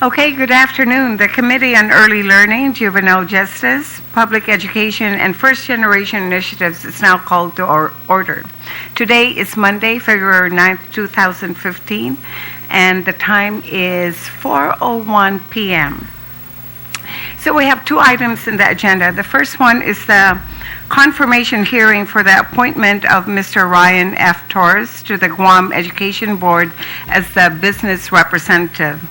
Okay, good afternoon. The Committee on Early Learning, Juvenile Justice, Public Education, and First Generation Initiatives is now called to order. Today is Monday, February 9th, 2015, and the time is 4:01 p.m. So we have two items in the agenda. The first one is the confirmation hearing for the appointment of Mr. Ryan F. Torres to the Guam Education Board as the business representative.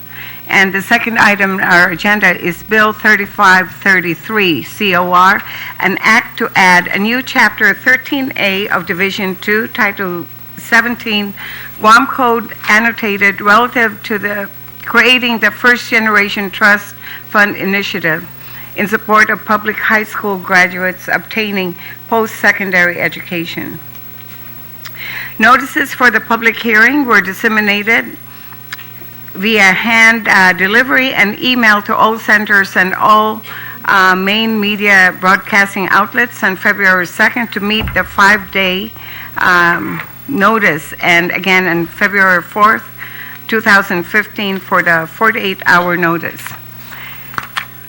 And the second item on our agenda is Bill 3533, COR, an act to add a new Chapter 13A of Division 2, Title 17, Guam Code annotated relative to the creating the First Generation Trust Fund Initiative in support of public high school graduates obtaining post-secondary education. Notices for the public hearing were disseminated via hand delivery and email to all centers and all main media broadcasting outlets on February 2nd to meet the 5-day notice, and again on February 4th, 2015 for the 48-hour notice.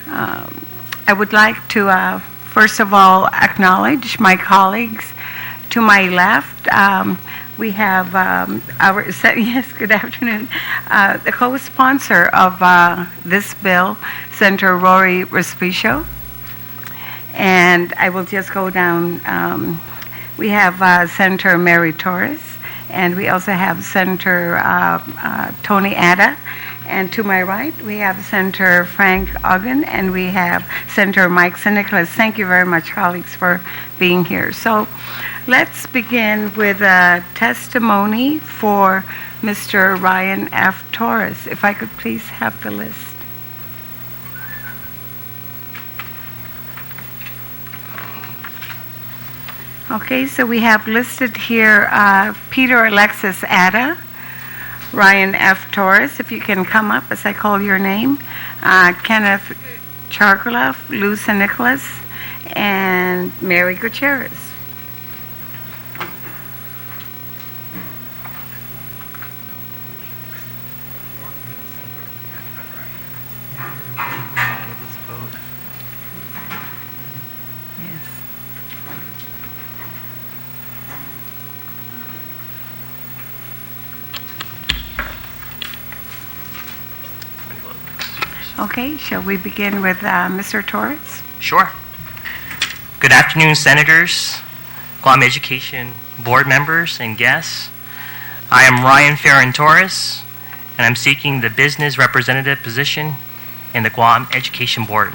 I would like to first of all acknowledge my colleagues. To my left, we have yes, good afternoon, the co-sponsor of this bill, Senator Rory Respicio. And I will just go down. We have Senator Mary Torres, and we also have Senator Tony Ada. And to my right, we have Senator Frank Ogden, and we have Senator Mike St. Nicholas. Thank you very much, colleagues, for being here. So let's begin with a testimony for Mr. Ryan F. Torres. If I could please have the list. Okay, so we have listed here Peter Alexis Ada, Ryan F. Torres, if you can come up as I call your name, Kenneth Chargoloff, Lou St. Nicholas, and Mary Gutierrez. Okay, shall we begin with Mr. Torres? Sure. Good afternoon, Senators, Guam Education Board members, and guests. I am Ryan Farron Torres, and I'm seeking the business representative position in the Guam Education Board.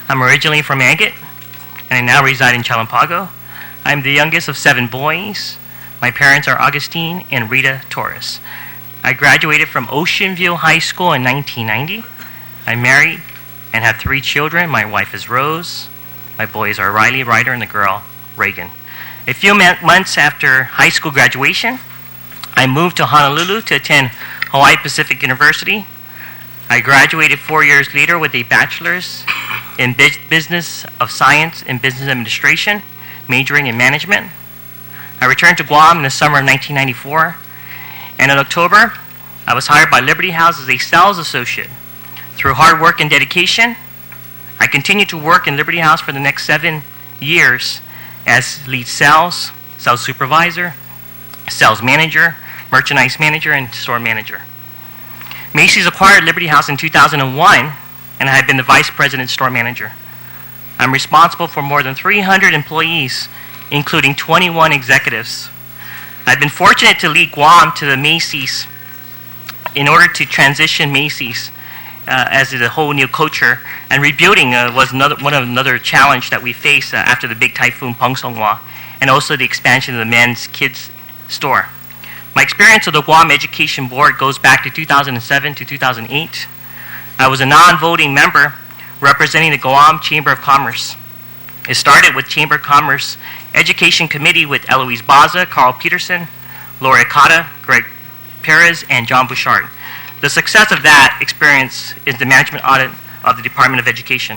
I'm originally from Agate, and I now reside in Chalampago. I'm the youngest of 7 boys. My parents are Augustine and Rita Torres. I graduated from Ocean View High School in 1990. I'm married and have 3 children. My wife is Rose. My boys are Riley, Ryder, and the girl, Reagan. A few months after high school graduation, I moved to Honolulu to attend Hawaii Pacific University. I graduated 4 years later with a bachelor's in Business of Science and Business Administration, majoring in management. I returned to Guam in the summer of 1994, and in October, I was hired by Liberty House as a sales associate. Through hard work and dedication, I continued to work in Liberty House for the next 7 years as lead sales supervisor, sales manager, merchandise manager, and store manager. Macy's acquired Liberty House in 2001, and I have been the vice president store manager. I'm responsible for more than 300 employees, including 21 executives. I've been fortunate to lead Guam to the Macy's in order to transition Macy's as a whole new culture, and rebuilding was another challenge that we faced after the big typhoon Pangsongwa, and also the expansion of the men's kids store. My experience with the Guam Education Board goes back to 2007 to 2008. I was a non-voting member representing the Guam Chamber of Commerce. It started with Chamber of Commerce Education Committee with Eloise Baza, Carl Peterson, Laura Ikata, Greg Perez, and John Bouchard. The success of that experience is the management audit of the Department of Education.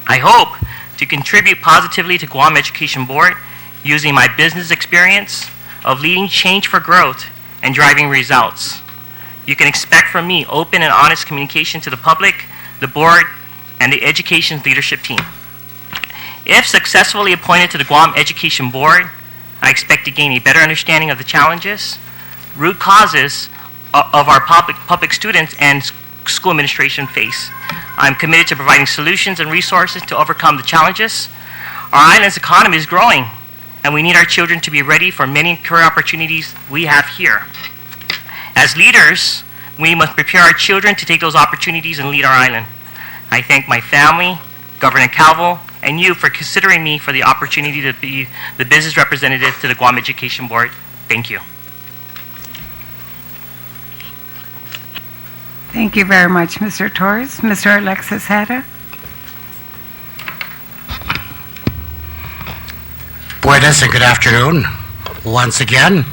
I hope to contribute positively to Guam Education Board using my business experience of leading change for growth and driving results. You can expect from me open and honest communication to the public, the board, and the education leadership team. If successfully appointed to the Guam Education Board, I expect to gain a better understanding of the challenges, root causes of our public students and school administration face. I'm committed to providing solutions and resources to overcome the challenges. Our island's economy is growing, and we need our children to be ready for many career opportunities we have here. As leaders, we must prepare our children to take those opportunities and lead our island. I thank my family, Governor Calvo, and you for considering me for the opportunity to be the business representative to the Guam Education Board. Thank you. Thank you very much, Mr. Torres. Mr. Alexis Hatter. Buenas and good afternoon. Once again,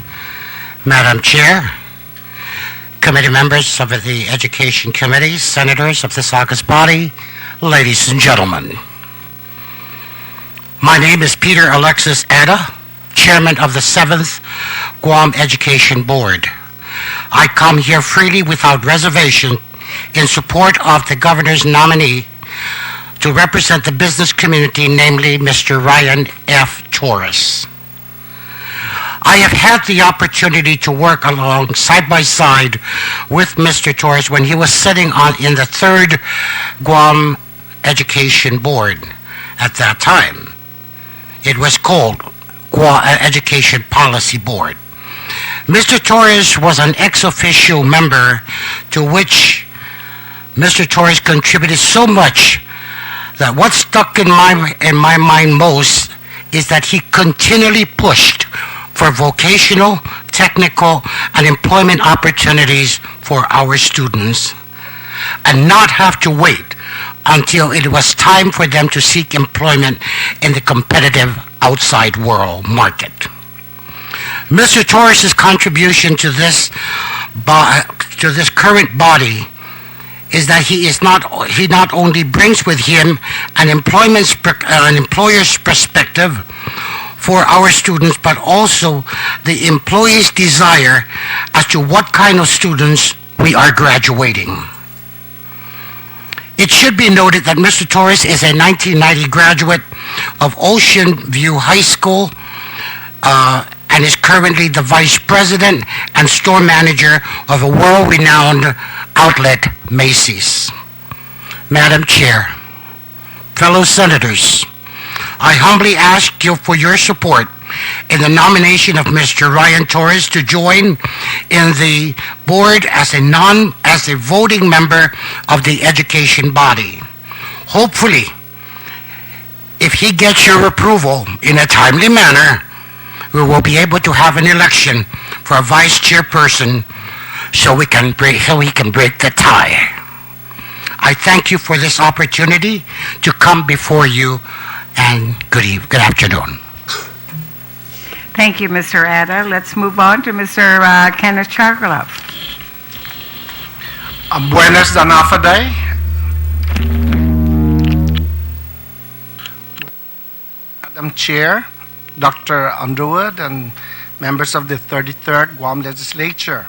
Madam Chair, committee members of the Education Committee, senators of this august body, ladies and gentlemen. My name is Peter Alexis Ada, Chairman of the 7th Guam Education Board. I come here freely without reservation in support of the Governor's nominee to represent the business community, namely Mr. Ryan F. Torres. I have had the opportunity to work along side by side with Mr. Torres when he was sitting in the 3rd Guam Education Board at that time. It was called Guam Education Policy Board. Mr. Torres was an ex officio member to which Mr. Torres contributed so much that what stuck in my mind most is that he continually pushed for vocational, technical, and employment opportunities for our students and not have to wait until it was time for them to seek employment in the competitive outside world market. Mr. Torres' contribution to this current body is that he not only brings with him an employer's perspective for our students, but also the employee's desire as to what kind of students we are graduating. It should be noted that Mr. Torres is a 1990 graduate of Ocean View High School and is currently the Vice President and Store Manager of a world-renowned outlet, Macy's. Madam Chair, fellow senators, I humbly ask you for your support in the nomination of Mr. Ryan Torres to join in the board as a voting member of the education body. Hopefully, if he gets your approval in a timely manner, we will be able to have an election for a vice chairperson so he can break the tie. I thank you for this opportunity to come before you, and good afternoon. Thank you, Mr. Ada. Let's move on to Mr. Kenneth Chargolov. Buenas Danafade. Madam Chair, Dr. Underwood, and members of the 33rd Guam Legislature.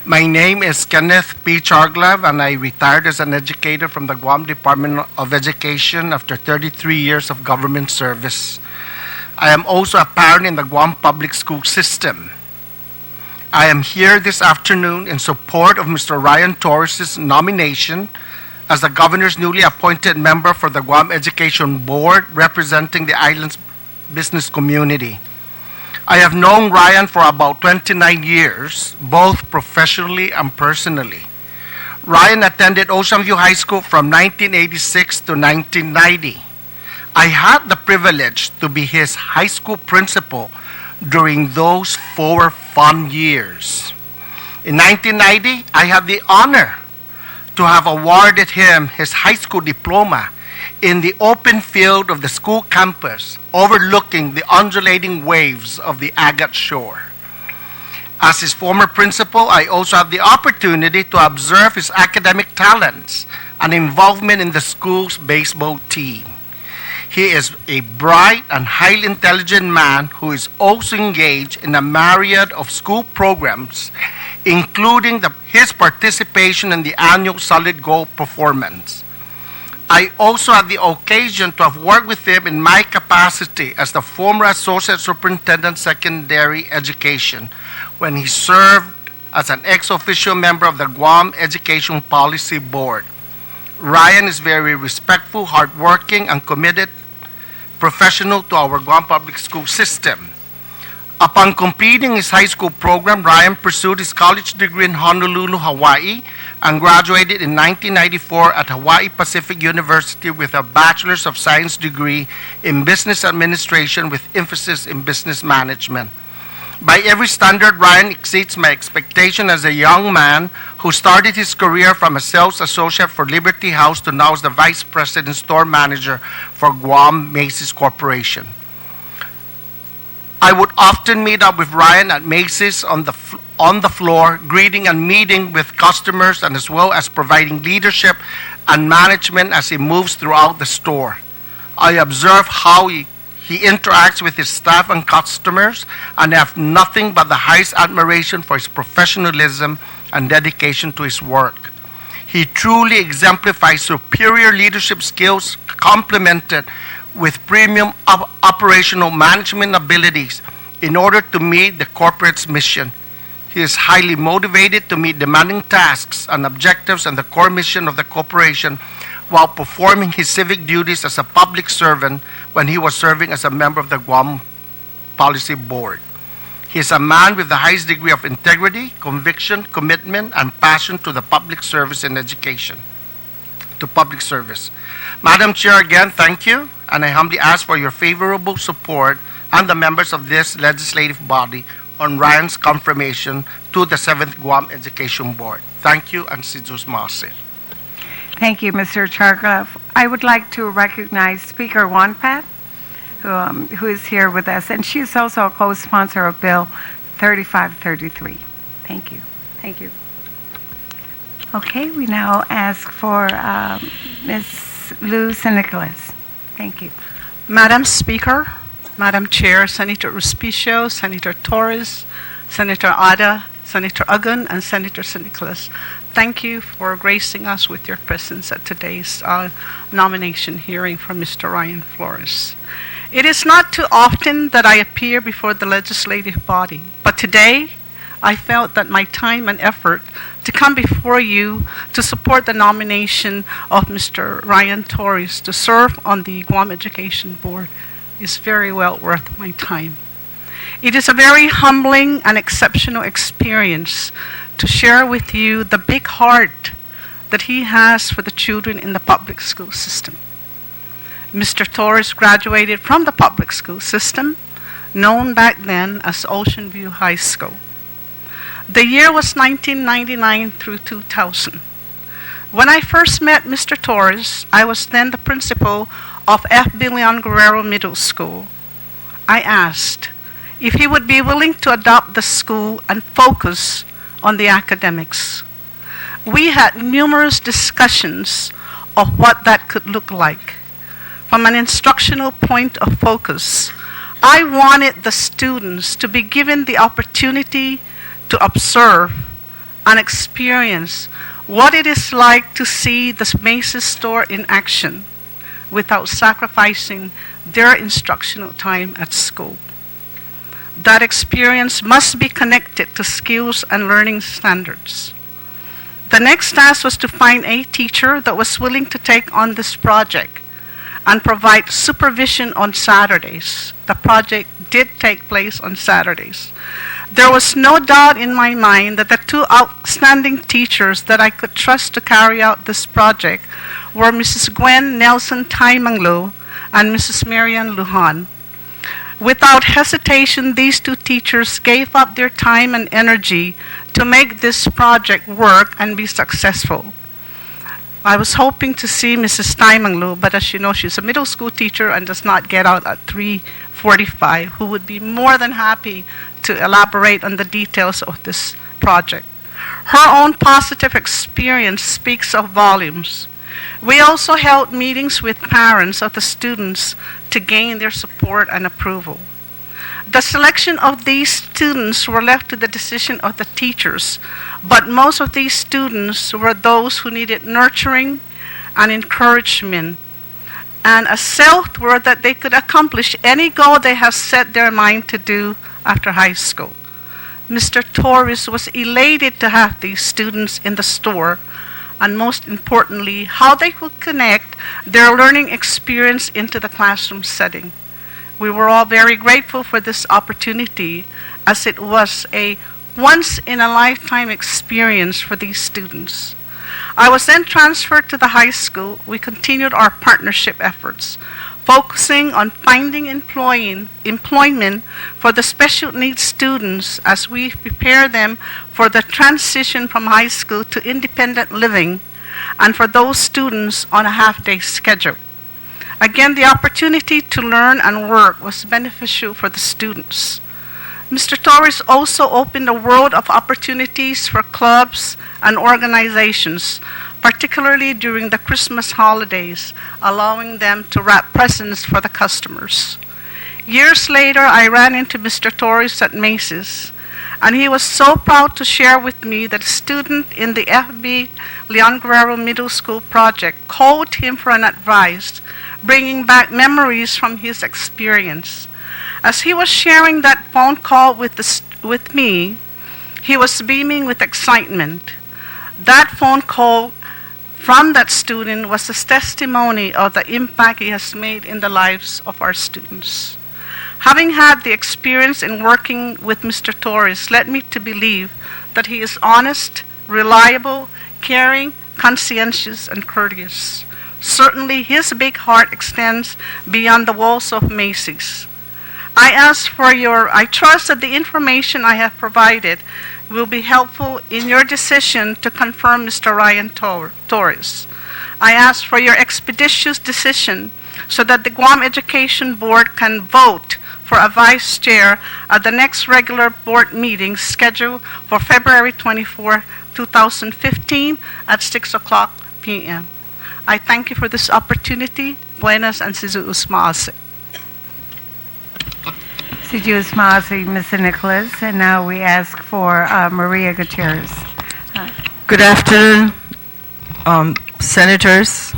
My name is Kenneth P. Chargolov, and I retired as an educator from the Guam Department of Education after 33 years of government service. I am also a parent in the Guam public school system. I am here this afternoon in support of Mr. Ryan Torres' nomination as the Governor's newly appointed member for the Guam Education Board representing the island's business community. I have known Ryan for about 29 years, both professionally and personally. Ryan attended Ocean View High School from 1986 to 1990. I had the privilege to be his high school principal during those 4 fun years. In 1990, I had the honor to have awarded him his high school diploma in the open field of the school campus, overlooking the undulating waves of the agate shore. As his former principal, I also had the opportunity to observe his academic talents and involvement in the school's baseball team. He is a bright and highly intelligent man who is also engaged in a myriad of school programs, including his participation in the annual Solid Gold performance. I also had the occasion to have worked with him in my capacity as the former Associate Superintendent Secondary Education when he served as an ex-officio member of the Guam Education Policy Board. Ryan is very respectful, hardworking, and committed professional to our Guam public school system. Upon completing his high school program, Ryan pursued his college degree in Honolulu, Hawaii, and graduated in 1994 at Hawaii Pacific University with a Bachelor's of Science degree in Business Administration with emphasis in Business Management. By every standard, Ryan exceeds my expectation as a young man who started his career from a sales associate for Liberty House to now as the Vice President Store Manager for Guam Macy's Corporation. I would often meet up with Ryan at Macy's on the floor, greeting and meeting with customers, and as well as providing leadership and management as he moves throughout the store. I observe how he interacts with his staff and customers, and have nothing but the highest admiration for his professionalism and dedication to his work. He truly exemplifies superior leadership skills complemented with premium operational management abilities in order to meet the corporate's mission. He is highly motivated to meet demanding tasks and objectives and the core mission of the corporation while performing his civic duties as a public servant when he was serving as a member of the Guam Policy Board. He is a man with the highest degree of integrity, conviction, commitment, and passion to the public service and education, to public service. Madam Chair, again, thank you, and I humbly ask for your favorable support and the members of this legislative body on Ryan's confirmation to the 7th Guam Education Board. Thank you, and Sidus Masi. Thank you, Mr. Charglove. I would like to recognize Speaker Wanpat, who is here with us, and she is also a co-sponsor of Bill 3533. Thank you. Thank you. Okay, we now ask for Ms. Lou Nicholas. Thank you. Madam Speaker, Madam Chair, Senator Ruspicio, Senator Torres, Senator Ada, Senator Ugun, and Senator St. Nicholas, thank you for gracing us with your presence at today's nomination hearing for Mr. Ryan Flores. It is not too often that I appear before the legislative body, but today I felt that my time and effort to come before you to support the nomination of Mr. Ryan Torres to serve on the Guam Education Board is very well worth my time. It is a very humbling and exceptional experience to share with you the big heart that he has for the children in the public school system. Mr. Torres graduated from the public school system, known back then as Ocean View High School. The year was 1999 through 2000. When I first met Mr. Torres, I was then the principal of F. Bilion Guerrero Middle School. I asked if he would be willing to adopt the school and focus on the academics. We had numerous discussions of what that could look like. From an instructional point of focus, I wanted the students to be given the opportunity to observe and experience what it is like to see the Macy's store in action without sacrificing their instructional time at school. That experience must be connected to skills and learning standards. The next task was to find a teacher that was willing to take on this project and provide supervision on Saturdays. The project did take place on Saturdays. There was no doubt in my mind that the two outstanding teachers that I could trust to carry out this project were Mrs. Gwen Nelson Taimanglo and Mrs. Marian Lujan. Without hesitation, these two teachers gave up their time and energy to make this project work and be successful. I was hoping to see Mrs. Taimanglo, but as you know, she's a middle school teacher and does not get out at 3:45, who would be more than happy to elaborate on the details of this project. Her own positive experience speaks of volumes. We also held meetings with parents of the students to gain their support and approval. The selection of these students were left to the decision of the teachers, but most of these students were those who needed nurturing and encouragement, and a self-worth that they could accomplish any goal they have set their mind to do after high school. Mr. Torres was elated to have these students in the store, and most importantly, how they could connect their learning experience into the classroom setting. We were all very grateful for this opportunity, as it was a once-in-a-lifetime experience for these students. I was then transferred to the high school. We continued our partnership efforts, focusing on finding employment for the special needs students as we prepare them for the transition from high school to independent living, and for those students on a half-day schedule. Again, the opportunity to learn and work was beneficial for the students. Mr. Torres also opened a world of opportunities for clubs and organizations, particularly during the Christmas holidays, allowing them to wrap presents for the customers. Years later, I ran into Mr. Torres at Macy's, and he was so proud to share with me that a student in the FB Leon Guerrero Middle School project called him for an advice, bringing back memories from his experience. As he was sharing that phone call with me, he was beaming with excitement. That phone call from that student was a testimony of the impact he has made in the lives of our students. Having had the experience in working with Mr. Torres led me to believe that he is honest, reliable, caring, conscientious, and courteous. Certainly, his big heart extends beyond the walls of Macy's. I trust that the information I have provided will be helpful in your decision to confirm Mr. Ryan Torres. I ask for your expeditious decision so that the Guam Education Board can vote for a vice chair at the next regular board meeting scheduled for February 24, 2015 at 6 o'clock p.m. I thank you for this opportunity. Buenas and sizu usmaase. Siju Ismaasi, Mr. Nicholas, and now we ask for Maria Gutierrez. Good afternoon, Senators.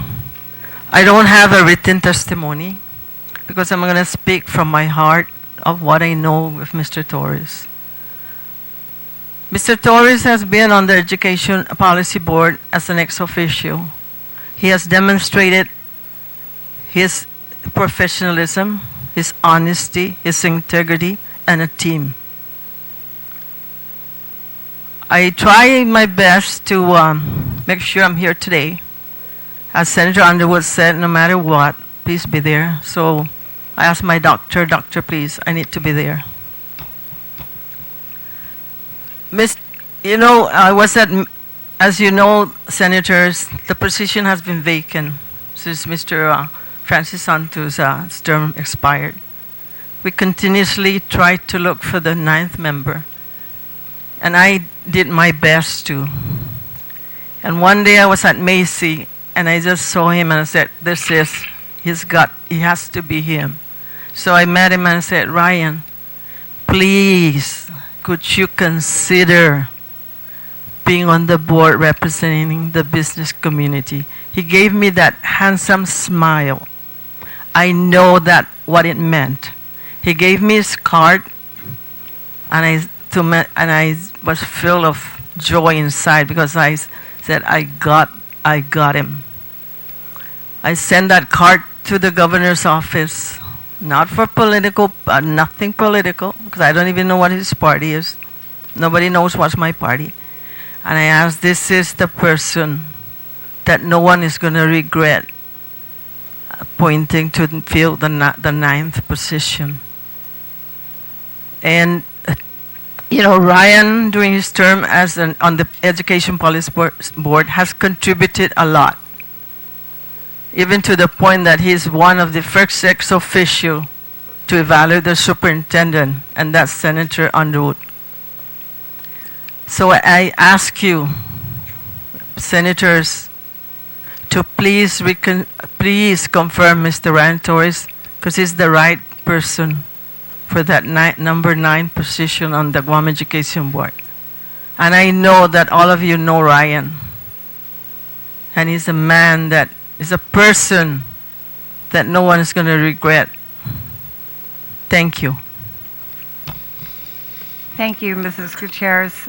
I don't have a written testimony because I'm going to speak from my heart of what I know of Mr. Torres. Mr. Torres has been on the Education Policy Board as an ex-officio. He has demonstrated his professionalism, his honesty, his integrity, and a team. I try my best to make sure I'm here today. As Senator Underwood said, no matter what, please be there. So I asked my doctor, please, I need to be there. As you know, Senators, the position has been vacant since Mr. Francis Santos' term expired. We continuously tried to look for the 9th member, and I did my best to. And one day I was at Macy, and I just saw him and I said, he has to be him. So I met him and I said, Ryan, please, could you consider being on the board representing the business community? He gave me that handsome smile. I know that what it meant. He gave me his card, and I was filled of joy inside because I said, I got him. I sent that card to the governor's office, not for nothing political, because I don't even know what his party is. Nobody knows what's my party. And I asked, this is the person that no one is going to regret appointing to fill the 9th position. And, Ryan, during his term on the Education Policy Board, has contributed a lot, even to the point that he's one of the first ex-officio to evaluate the superintendent, and that's Senator Underwood. So I ask you, Senators, to please confirm Mr. Ryan Torres, because he's the right person for that number 9 position on the Guam Education Board. And I know that all of you know Ryan. And he's a man that is a person that no one is going to regret. Thank you. Thank you, Mrs. Gutierrez.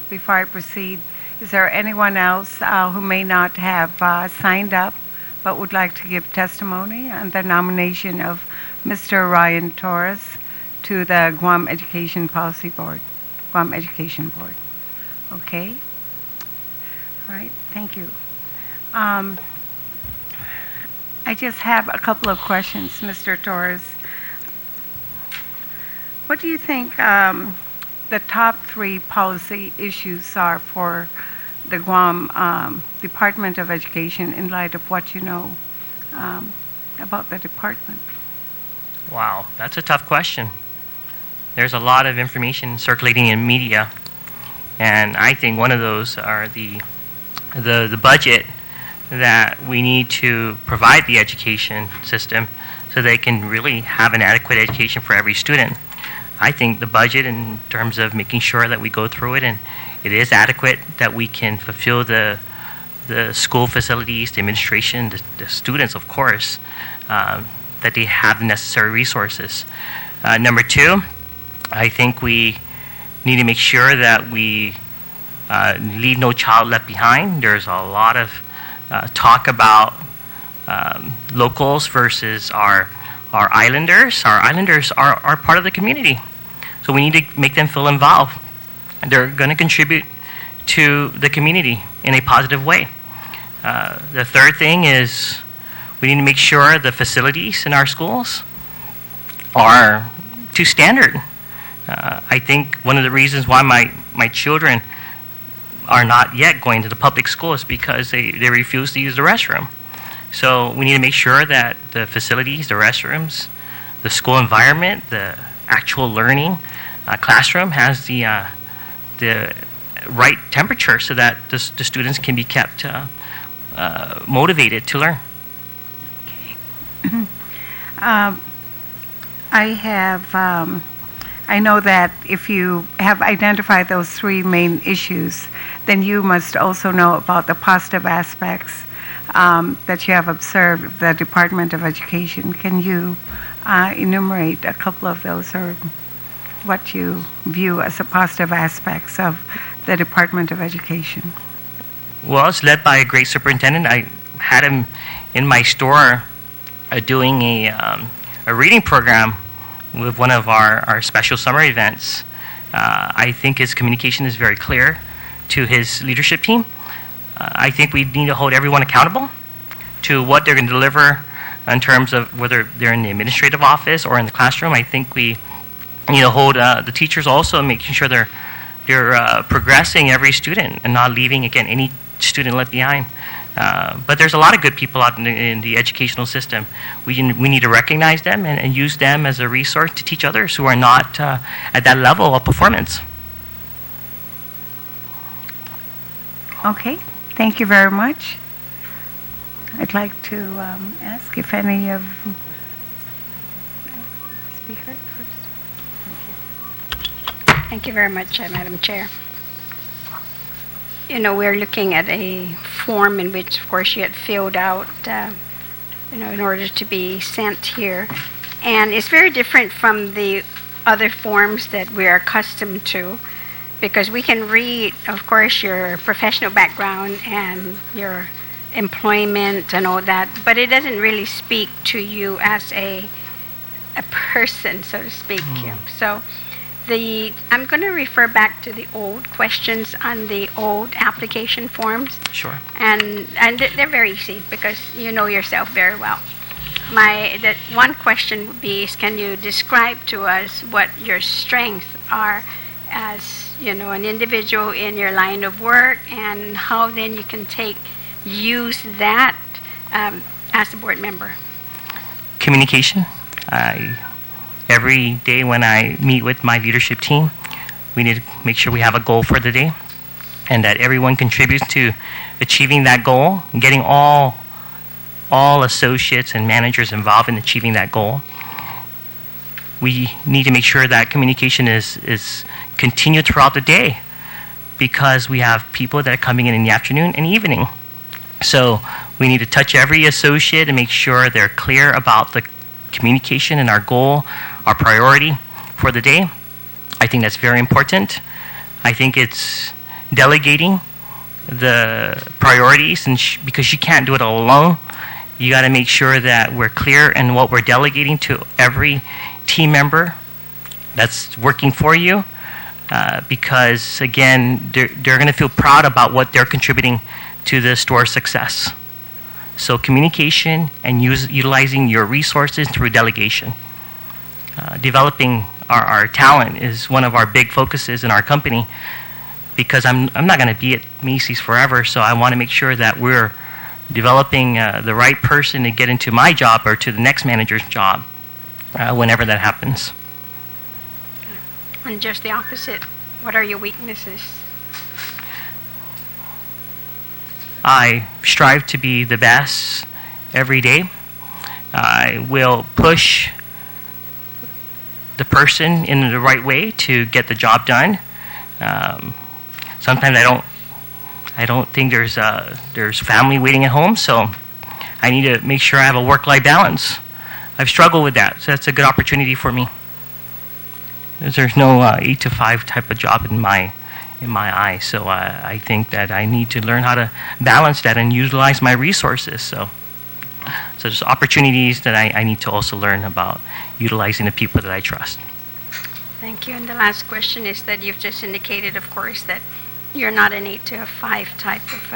Before I proceed, is there anyone else who may not have signed up but would like to give testimony on the nomination of Mr. Ryan Torres to the Guam Education Policy Board, Guam Education Board? Okay. All right, thank you. I just have a couple of questions, Mr. Torres. What do you think the top 3 policy issues are for the Guam Department of Education in light of what you know about the department? Wow, that's a tough question. There's a lot of information circulating in media, and I think one of those are the budget that we need to provide the education system so they can really have an adequate education for every student. I think the budget, in terms of making sure that we go through it and it is adequate, that we can fulfill the school facilities, the administration, the students, of course, that they have the necessary resources. Number 2, I think we need to make sure that we leave no child left behind. There's a lot of talk about locals versus our islanders. Our islanders are part of the community, so we need to make them feel involved. They're going to contribute to the community in a positive way. The third thing is we need to make sure the facilities in our schools are to standard. I think one of the reasons why my children are not yet going to the public school is because they refuse to use the restroom. So we need to make sure that the facilities, the restrooms, the school environment, the actual learning classroom has the right temperature so that the students can be kept motivated to learn. I know that if you have identified those 3 main issues, then you must also know about the positive aspects that you have observed of the Department of Education. Can you enumerate a couple of those, or what you view as the positive aspects of the Department of Education? Well, it's led by a great superintendent. I had him in my store doing a reading program with one of our special summer events. I think his communication is very clear to his leadership team. I think we need to hold everyone accountable to what they're going to deliver in terms of whether they're in the administrative office or in the classroom. I think we need to hold the teachers also, making sure they're progressing every student and not leaving, again, any student left behind. But there's a lot of good people out in the educational system. We need to recognize them and use them as a resource to teach others who are not at that level of performance. Okay, thank you very much. I'd like to ask if any of speaker first. Thank you very much, Madam Chair. You know, we're looking at a form in which, of course, you had filled out, in order to be sent here. And it's very different from the other forms that we're accustomed to, because we can read, of course, your professional background and your employment and all that, but it doesn't really speak to you as a person, so to speak. So I'm going to refer back to the old questions on the old application forms. Sure. And they're very easy because you know yourself very well. The one question would be is, can you describe to us what your strengths are as, an individual in your line of work, and how then you can use that as a board member? Communication. Every day when I meet with my leadership team, we need to make sure we have a goal for the day and that everyone contributes to achieving that goal and getting all associates and managers involved in achieving that goal. we need to make sure that communication is continued throughout the day, because we have people that are coming in the afternoon and evening. So we need to touch every associate and make sure they're clear about the communication and our goal, our priority for the day. I think that's very important. I think it's delegating the priorities, and because you can't do it all alone. You got to make sure that we're clear in what we're delegating to every team member that's working for you, because again, they're going to feel proud about what they're contributing to the store's success. So communication and utilizing your resources through delegation. Developing our talent is one of our big focuses in our company, because I'm not going to be at Macy's forever, so I want to make sure that we're developing the right person to get into my job or to the next manager's job whenever that happens. And just the opposite, what are your weaknesses? I strive to be the best every day. I will push the person in the right way to get the job done. Sometimes I don't think there's family waiting at home, so I need to make sure I have a work-life balance. I've struggled with that, so that's a good opportunity for me. There's no 8 to 5 type of job in my eye, so I think that I need to learn how to balance that and utilize my resources. So there's opportunities that I need to also learn about utilizing the people that I trust. Thank you. And the last question is that you've just indicated, of course, that you're not an 8 to 5 type of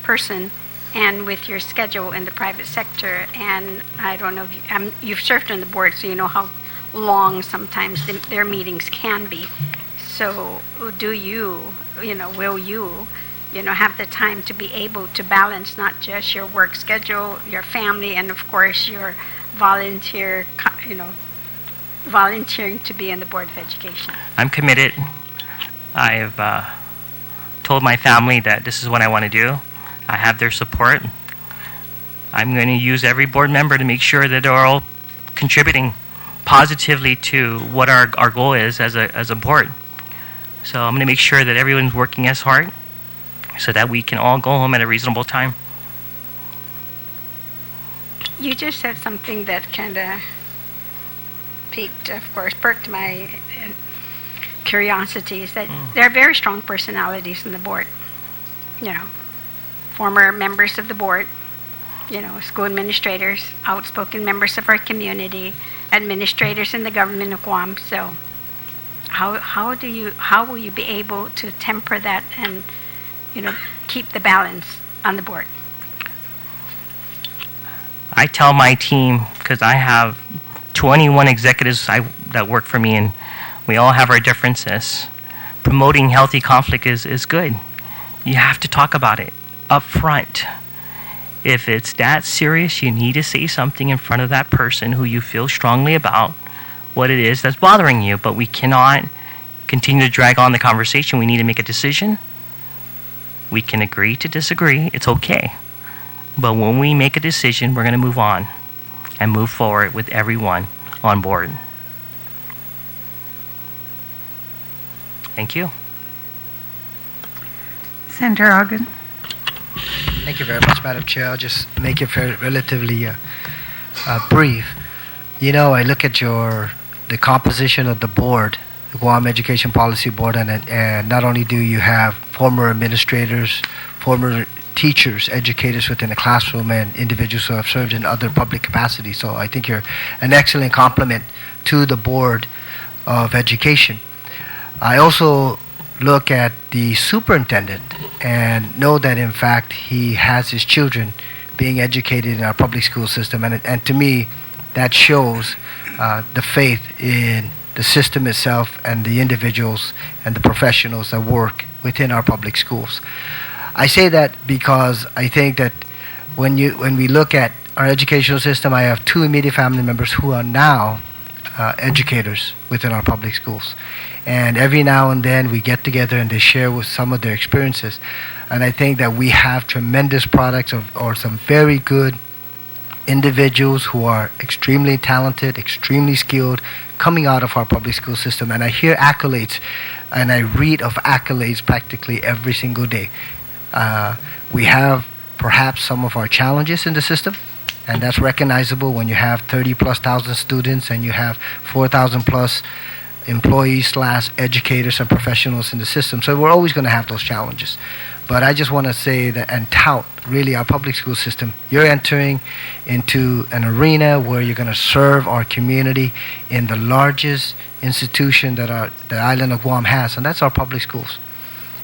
person, and with your schedule in the private sector, and I don't know if you've served on the board, so you know how long sometimes their meetings can be. So will you have the time to be able to balance not just your work schedule, your family, and of course your volunteering to be on the Board of Education? I'm committed. I've told my family that this is what I want to do. I have their support. I'm going to use every board member to make sure that they're all contributing positively to what our goal is as a board. So I'm going to make sure that everyone's working as hard so that we can all go home at a reasonable time. You just said something that kind of perked my curiosity, is that there are very strong personalities in the board. Former members of the board, school administrators, outspoken members of our community, administrators in the government of Guam. So how will you be able to temper that and keep the balance on the board? I tell my team, because I have 21 executives that work for me, and we all have our differences. Promoting healthy conflict is good. You have to talk about it up front. If it's that serious, you need to say something in front of that person who you feel strongly about what it is that's bothering you. But we cannot continue to drag on the conversation. We need to make a decision. We can agree to disagree. It's okay. But when we make a decision, we're going to move on and move forward with everyone on board. Thank you. Senator Ogden. Thank you very much, Madam Chair. I'll just make it relatively brief. I look at the composition of the board, the Guam Education Policy Board, and not only do you have former administrators, former teachers, educators within the classroom, and individuals who have served in other public capacities. So I think you're an excellent complement to the Board of Education. I also look at the superintendent and know that in fact he has his children being educated in our public school system, and to me that shows the faith in the system itself and the individuals and the professionals that work within our public schools. I say that because I think that when we look at our educational system, I have 2 immediate family members who are now educators within our public schools. And every now and then we get together and they share with some of their experiences. And I think that we have tremendous products or some very good individuals who are extremely talented, extremely skilled, coming out of our public school system. And I hear accolades, and I read of accolades practically every single day. We have perhaps some of our challenges in the system, and that's recognizable when you have 30+ thousand students and you have 4,000 plus employees / educators and professionals in the system. So we're always going to have those challenges. But I just want to say that and tout really our public school system. You're entering into an arena where you're going to serve our community in the largest institution that the island of Guam has, and that's our public schools.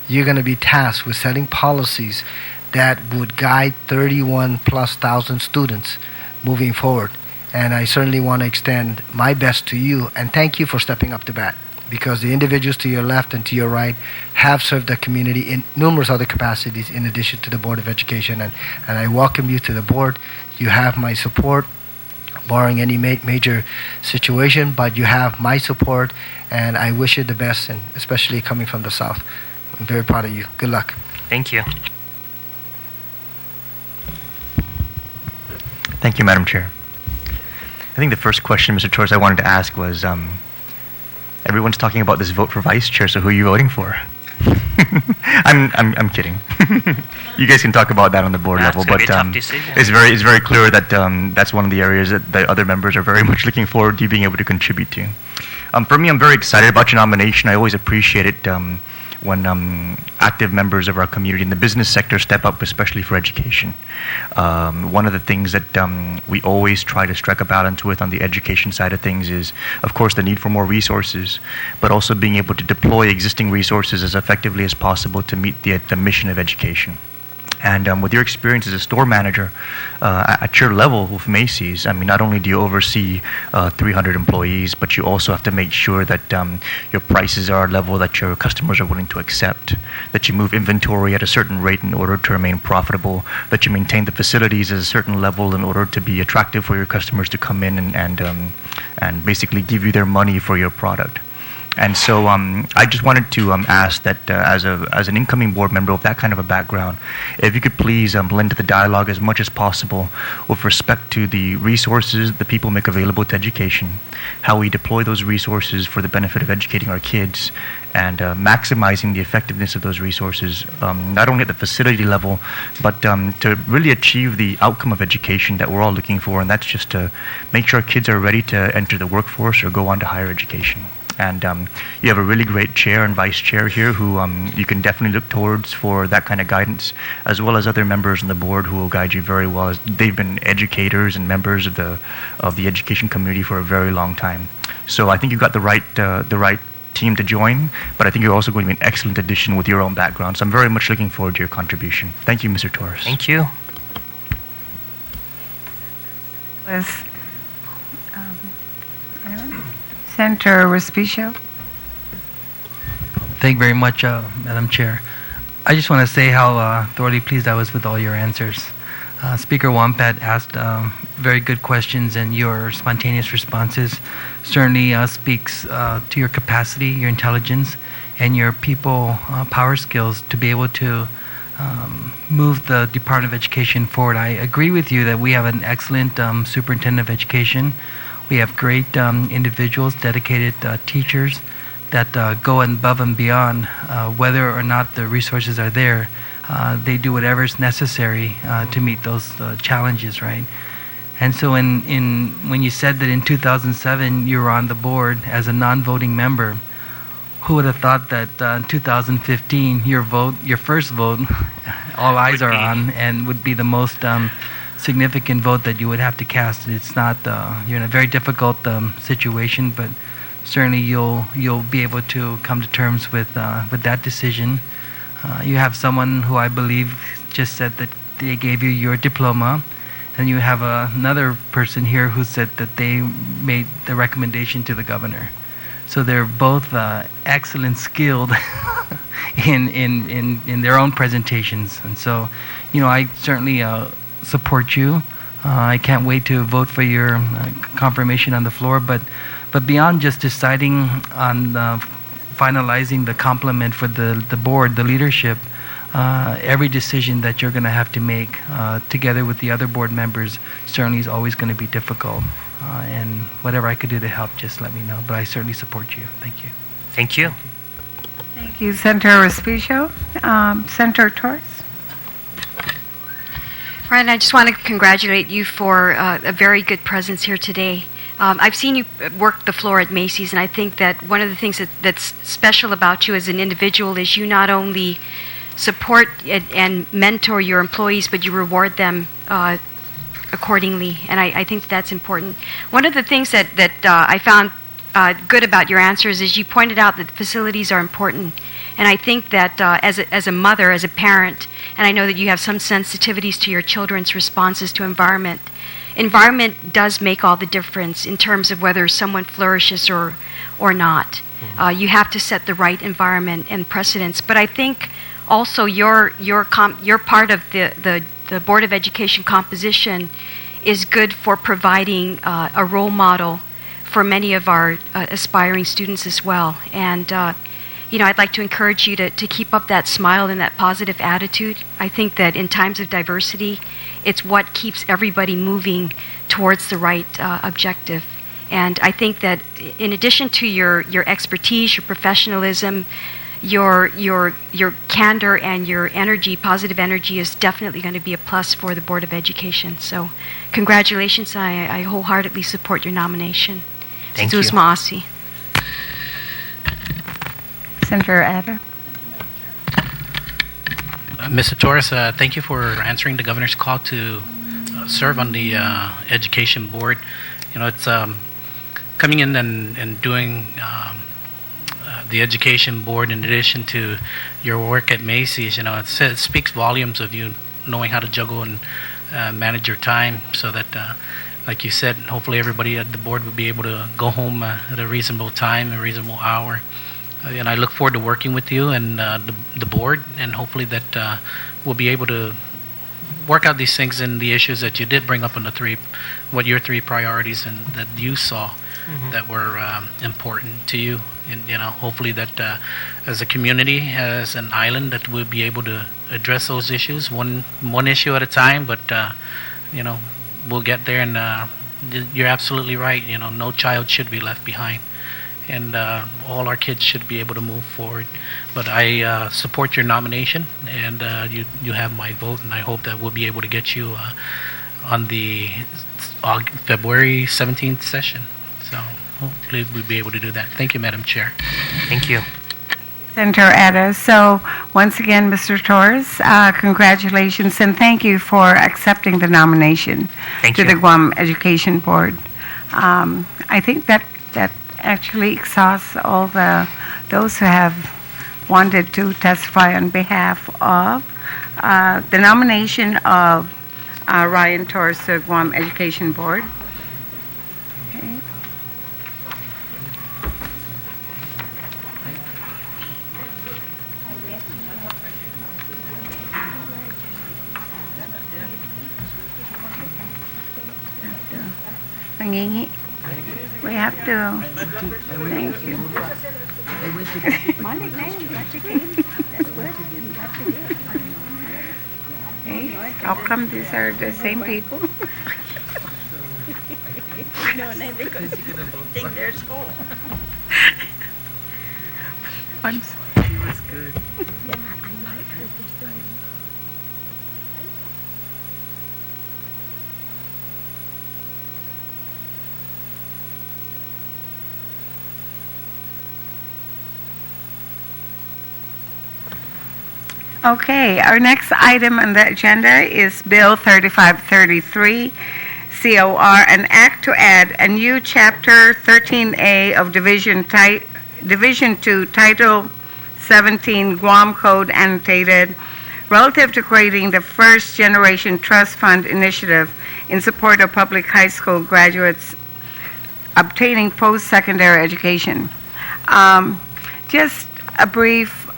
You're going to be tasked with setting policies that would guide 31+ thousand students moving forward. And I certainly want to extend my best to you and thank you for stepping up to bat, because the individuals to your left and to your right have served the community in numerous other capacities in addition to the Board of Education. And I welcome you to the board. You have my support, barring any major situation, but you have my support, and I wish you the best, and especially coming from the South. I'm very proud of you. Good luck. Thank you. Thank you, Madam Chair. I think the first question, Mr. Torres, I wanted to ask was, everyone's talking about this vote for vice chair, so who are you voting for? I'm kidding. You guys can talk about that on the board level, but it's very clear that that's one of the areas that the other members are very much looking forward to you being able to contribute to. For me, I'm very excited about your nomination. I always appreciate it when active members of our community in the business sector step up, especially for education. One of the things that we always try to strike a balance with on the education side of things is, of course, the need for more resources, but also being able to deploy existing resources as effectively as possible to meet the mission of education. And with your experience as a store manager at your level with Macy's, I mean, not only do you oversee 300 employees, but you also have to make sure that your prices are at a level that your customers are willing to accept, that you move inventory at a certain rate in order to remain profitable, that you maintain the facilities at a certain level in order to be attractive for your customers to come in and basically give you their money for your product. And so I just wanted to ask that as an incoming board member with that kind of a background, if you could please lend to the dialogue as much as possible with respect to the resources that people make available to education, how we deploy those resources for the benefit of educating our kids, and maximizing the effectiveness of those resources, not only at the facility level, but to really achieve the outcome of education that we're all looking for, and that's just to make sure our kids are ready to enter the workforce or go on to higher education. And you have a really great chair and vice chair here who you can definitely look towards for that kind of guidance, as well as other members on the board who will guide you very well. They've been educators and members of the education community for a very long time. So I think you've got the right team to join, but I think you're also going to be an excellent addition with your own background. So I'm very much looking forward to your contribution. Thank you, Mr. Torres. Thank you. Senator Respicio. Thank you very much, Madam Chair. I just want to say how thoroughly pleased I was with all your answers. Speaker Wampat asked very good questions, and your spontaneous responses certainly speaks to your capacity, your intelligence, and your people power skills to be able to move the Department of Education forward. I agree with you that we have an excellent superintendent of education. We have great individuals, dedicated teachers that go above and beyond whether or not the resources are there. They do whatever is necessary to meet those challenges, right? And so when you said that in 2007 you were on the board as a non-voting member, who would have thought that in 2015 your first vote, all eyes are on, and would be the most significant vote that you would have to cast. It's not, you're in a very difficult situation, but certainly you'll be able to come to terms with that decision. You have someone who I believe just said that they gave you your diploma, and you have another person here who said that they made the recommendation to the governor. So they're both excellent skilled in their own presentations, and so I certainly support you. I can't wait to vote for your confirmation on the floor, but beyond just deciding on finalizing the complement for the board, the leadership, every decision that you're going to have to make together with the other board members certainly is always going to be difficult. And whatever I could do to help, just let me know. But I certainly support you. Thank you. Thank you. Thank you, Senator Respicio. Senator Torres? Ryan, I just want to congratulate you for a very good presence here today. I've seen you work the floor at Macy's, and I think that one of the things that's special about you as an individual is you not only support and mentor your employees, but you reward them accordingly, and I think that's important. One of the things that I found good about your answers is you pointed out that facilities are important, and I think that as a mother, as a parent, and I know that you have some sensitivities to your children's responses to environment. Environment does make all the difference in terms of whether someone flourishes or not. You have to set the right environment and precedents, but I think also you're part of the Board of Education composition is good for providing a role model for many of our aspiring students as well. And I'd like to encourage you to keep up that smile and that positive attitude. I think that in times of diversity, it's what keeps everybody moving towards the right objective. And I think that in addition to your expertise, your professionalism, your candor and your energy, positive energy, is definitely going to be a plus for the Board of Education. So congratulations. I wholeheartedly support your nomination. Thank you. Maasi. Senator Ada? Mr. Torres, thank you for answering the governor's call to serve on the education board. It's coming in and doing the education board in addition to your work at Macy's. It speaks volumes of you knowing how to juggle and manage your time so that, like you said, hopefully everybody at the board will be able to go home at a reasonable time, a reasonable hour. And I look forward to working with you and the board, and hopefully that we'll be able to work out these things and the issues that you did bring up on what your three priorities and that you saw that were important to you. And hopefully that as a community, as an island, that we'll be able to address those issues one issue at a time. But we'll get there. And you're absolutely right. No child should be left behind. And all our kids should be able to move forward. But I support your nomination, and you have my vote, and I hope that we'll be able to get you on the February 17th session. So hopefully we'll be able to do that. Thank you, Madam Chair. Thank you. Senator Ada. So once again, Mr. Torres, congratulations, and thank you for accepting the nomination to the Guam Education Board. I think that actually exhausts all those who have wanted to testify on behalf of the nomination of Ryan Torres to the Guam Education Board. Okay. Nangingi. We have to. Thank you. My nickname, that's your game. That's good. Hey, how come these are the same people? No, name because you think they're school. She was good. Yeah, I like her. Okay, our next item on the agenda is Bill 3533, COR, an act to add a new Chapter 13A of Division 2, Title 17, Guam Code Annotated, relative to creating the First Generation Trust Fund initiative in support of public high school graduates obtaining post-secondary education. Just a brief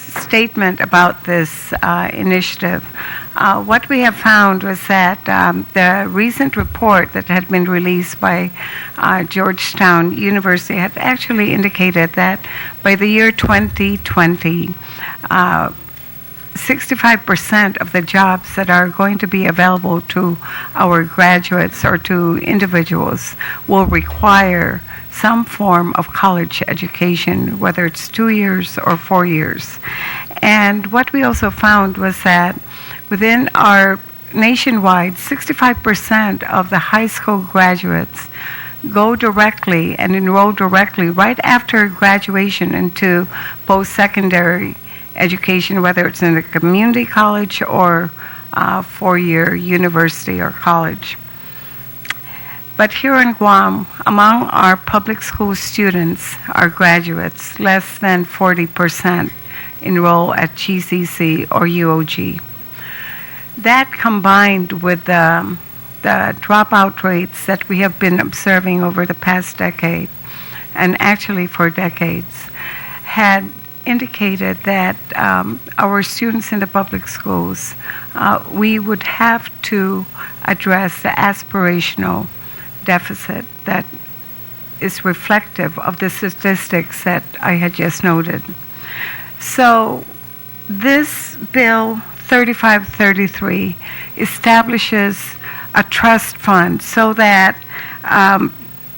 statement about this initiative. What we have found was that the recent report that had been released by Georgetown University had actually indicated that by the year 2020, 65% of the jobs that are going to be available to our graduates or to individuals will require some form of college education, whether it's 2 years or 4 years. And what we also found was that within our nationwide, 65% of the high school graduates go directly and enroll directly right after graduation into post-secondary education, whether it's in a community college or four-year university or college. But here in Guam, among our public school students, our graduates, less than 40% enroll at GCC or UOG. That combined with the dropout rates that we have been observing over the past decade, and actually for decades, had indicated that our students in the public schools, we would have to address the aspirational deficit that is reflective of the statistics that I had just noted. So this bill 3533 establishes a trust fund so that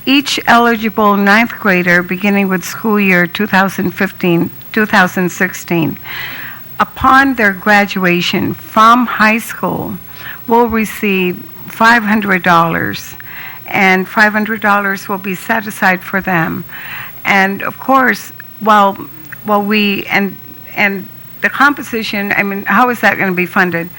each eligible ninth grader beginning with school year 2015-2016 upon their graduation from high school will receive $500, and $500 will be set aside for them. And of course, while we and the composition, I mean, how is that going to be funded?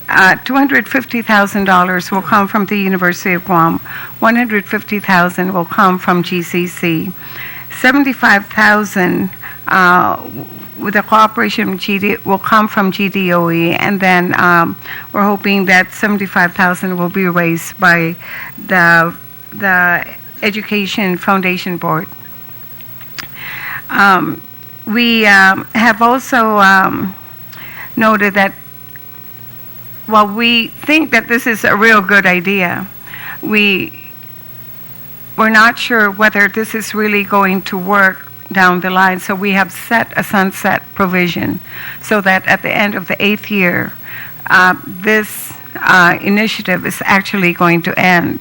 $250,000 will come from the University of Guam. $150,000 will come from GCC. $75,000 with the cooperation of GD will come from GDOE, and then we're hoping that $75,000 will be raised by the Education Foundation Board. We have also noted that while we think that this is a real good idea, we're not sure whether this is really going to work down the line. So we have set a sunset provision so that at the end of the 8th year, this initiative is actually going to end.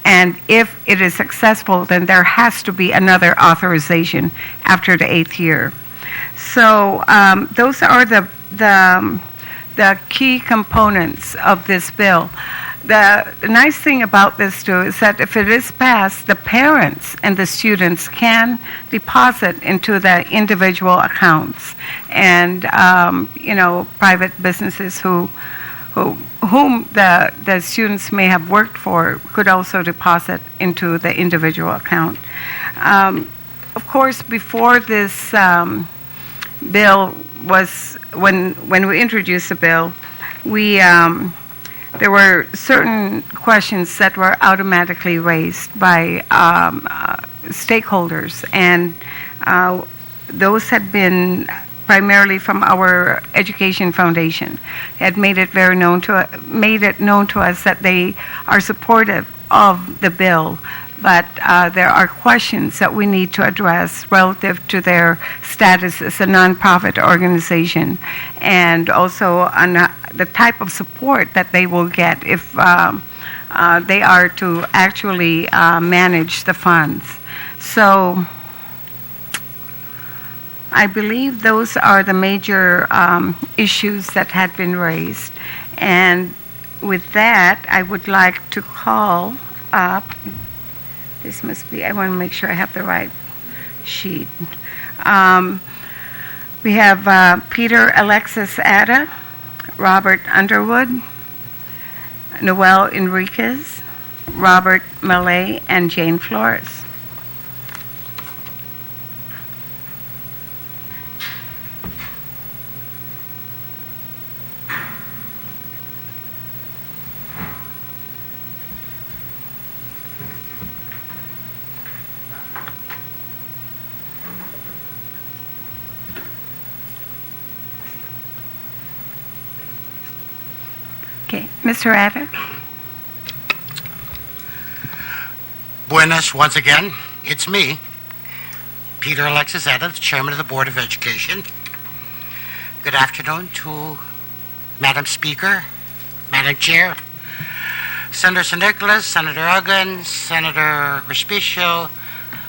And if it is successful, then there has to be another authorization after the 8th year. So those are the key components of this bill. The nice thing about this too is that if it is passed, the parents and the students can deposit into the individual accounts, and private businesses whom the students may have worked for could also deposit into the individual account. Of course, before this bill was, when we introduced the bill, there were certain questions that were automatically raised by stakeholders, and those had been primarily from our Education Foundation. Had made it known to us that they are supportive of the bill, but there are questions that we need to address relative to their status as a nonprofit organization, and also on the type of support that they will get if they are to actually manage the funds. So I believe those are the major issues that had been raised. And with that, I would like to call up, this must be, I want to make sure I have the right sheet. We have Peter Alexis Atta, Robert Underwood, Noel Enriquez, Robert Malay, and Jane Flores. Okay, Mr. Atta. Buenas once again. It's me, Peter Alexis Atta, the Chairman of the Board of Education. Good afternoon to Madam Speaker, Madam Chair, Senator St. Nicholas, Senator Uggan, Senator Respicio,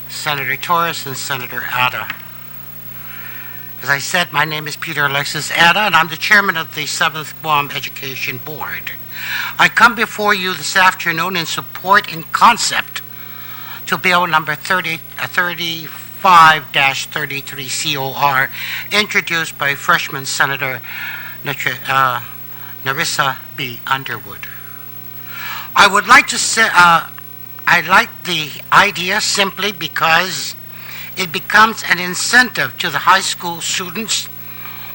Senator Torres, and Senator Ada. As I said, my name is Peter Alexis Ada, and I'm the chairman of the 7th Guam Education Board. I come before you this afternoon in support in concept to Bill number 35-33 COR, introduced by freshman Senator Nerissa B. Underwood. I would like to say, I like the idea simply because it becomes an incentive to the high school students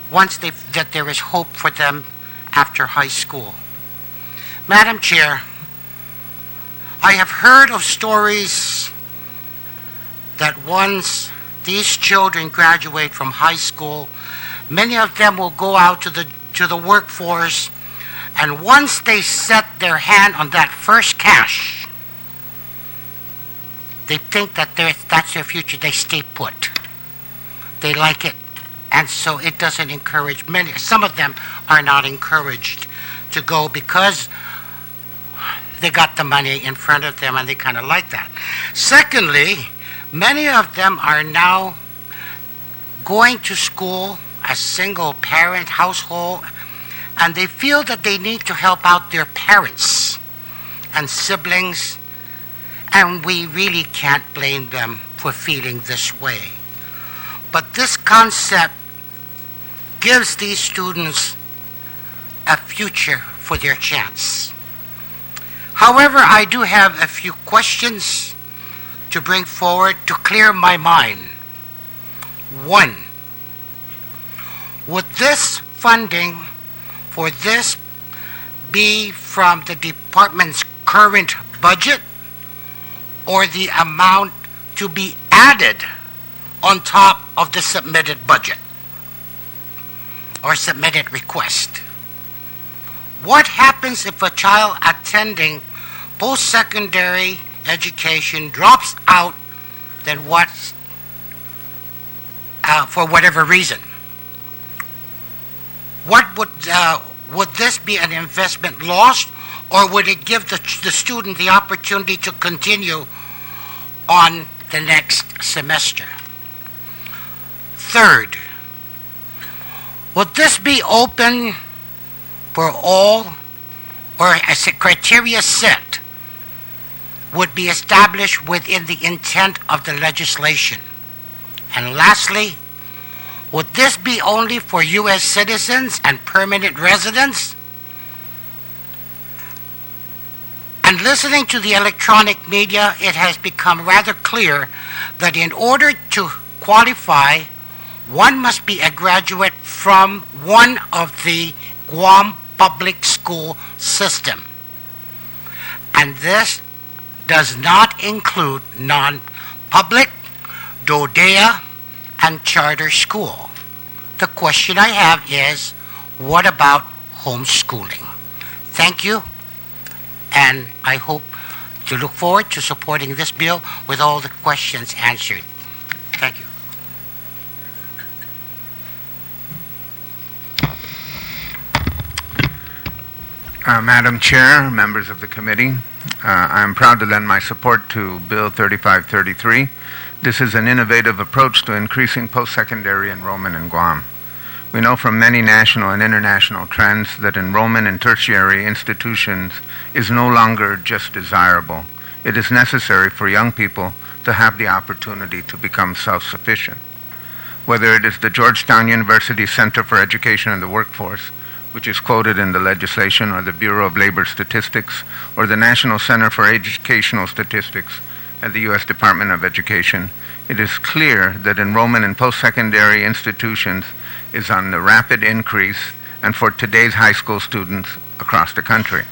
that there is hope for them after high school. Madam Chair, I have heard of stories that once these children graduate from high school, many of them will go out to the workforce, and once they set their hand on that first cash, they think that that's their future. They stay put. They like it. And so it doesn't encourage many. Some of them are not encouraged to go because they got the money in front of them and they kind of like that. Secondly, many of them are now going to school as single parent household, and they feel that they need to help out their parents and siblings, and we really can't blame them for feeling this way. But this concept gives these students a future for their chance. However, I do have a few questions to bring forward to clear my mind. One, would this funding for this be from the department's current budget, or the amount to be added on top of the submitted budget or submitted request? What happens if a child attending post-secondary education drops out, then what, for whatever reason? What would this be an investment lost, or would it give the student the opportunity to continue on the next semester? Third, would this be open for all, or as a criteria set would be established within the intent of the legislation? And lastly, would this be only for U.S. citizens and permanent residents? And listening to the electronic media, it has become rather clear that in order to qualify, one must be a graduate from one of the Guam public school system. And this does not include non-public, DODEA, and charter school. The question I have is, what about homeschooling? Thank you, and I hope to look forward to supporting this bill with all the questions answered. Thank you. Madam Chair, members of the committee, I am proud to lend my support to Bill 3533. This is an innovative approach to increasing post-secondary enrollment in Guam. We know from many national and international trends that enrollment in tertiary institutions is no longer just desirable. It is necessary for young people to have the opportunity to become self-sufficient. Whether it is the Georgetown University Center for Education and the Workforce, which is quoted in the legislation, or the Bureau of Labor Statistics, or the National Center for Educational Statistics at the U.S. Department of Education, it is clear that enrollment in post-secondary institutions is on the rapid increase, and for today's high school students across the country.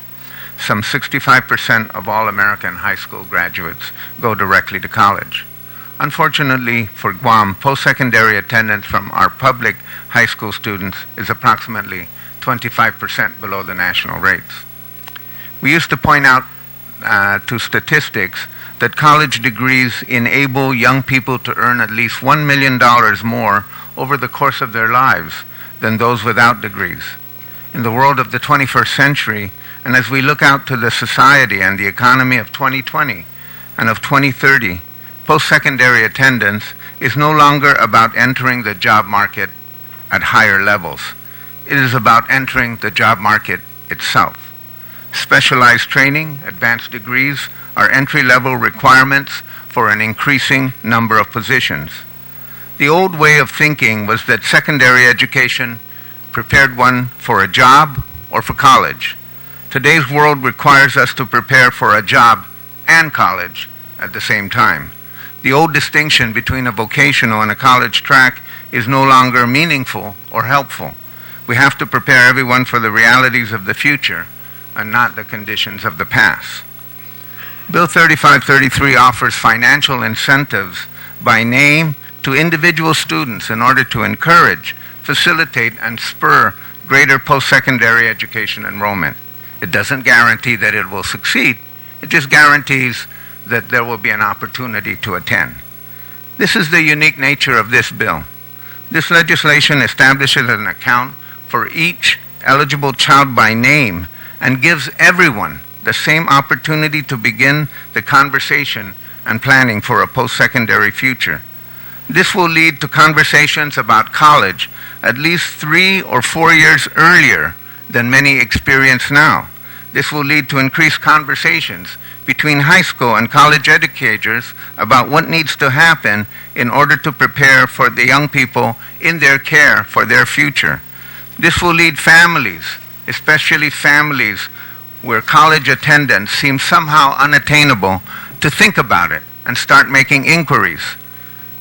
Some 65% of all American high school graduates go directly to college. Unfortunately for Guam, post-secondary attendance from our public high school students is approximately 25% below the national rates. We used to point out to statistics that college degrees enable young people to earn at least $1 million more over the course of their lives than those without degrees. in the world of the 21st century, and as we look out to the society and the economy of 2020 and of 2030, post-secondary attendance is no longer about entering the job market at higher levels. It is about entering the job market itself. Specialized training, advanced degrees are entry-level requirements for an increasing number of positions. The old way of thinking was that secondary education prepared one for a job or for college. Today's world requires us to prepare for a job and college at the same time. The old distinction between a vocational and a college track is no longer meaningful or helpful. We have to prepare everyone for the realities of the future and not the conditions of the past. Bill 3533 offers financial incentives by name to individual students in order to encourage, facilitate, and spur greater post-secondary education enrollment. It doesn't guarantee that it will succeed. It just guarantees that there will be an opportunity to attend. This is the unique nature of this bill. This legislation establishes an account for each eligible child by name and gives everyone the same opportunity to begin the conversation and planning for a post-secondary future. This will lead to conversations about college at least 3 or 4 years earlier than many experience now. This will lead to increased conversations between high school and college educators about what needs to happen in order to prepare for the young people in their care for their future. This will lead families, especially families where college attendance seems somehow unattainable, to think about it and start making inquiries.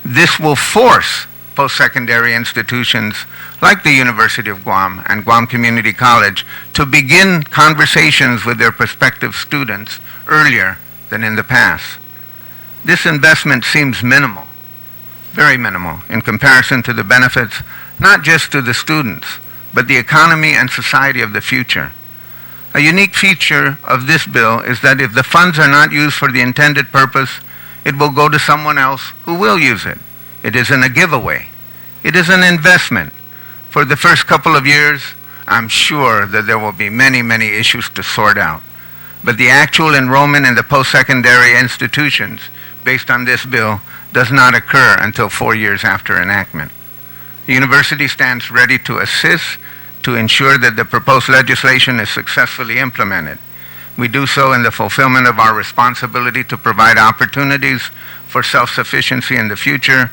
This will force post-secondary institutions like the University of Guam and Guam Community College to begin conversations with their prospective students earlier than in the past. This investment seems minimal, very minimal, in comparison to the benefits not just to the students, but the economy and society of the future. A unique feature of this bill is that if the funds are not used for the intended purpose, it will go to someone else who will use it. It isn't a giveaway. It is an investment. For the first couple of years, I'm sure that there will be many, many issues to sort out. But the actual enrollment in the post-secondary institutions based on this bill does not occur until 4 years after enactment. The university stands ready to assist to ensure that the proposed legislation is successfully implemented. We do so in the fulfillment of our responsibility to provide opportunities for self-sufficiency in the future.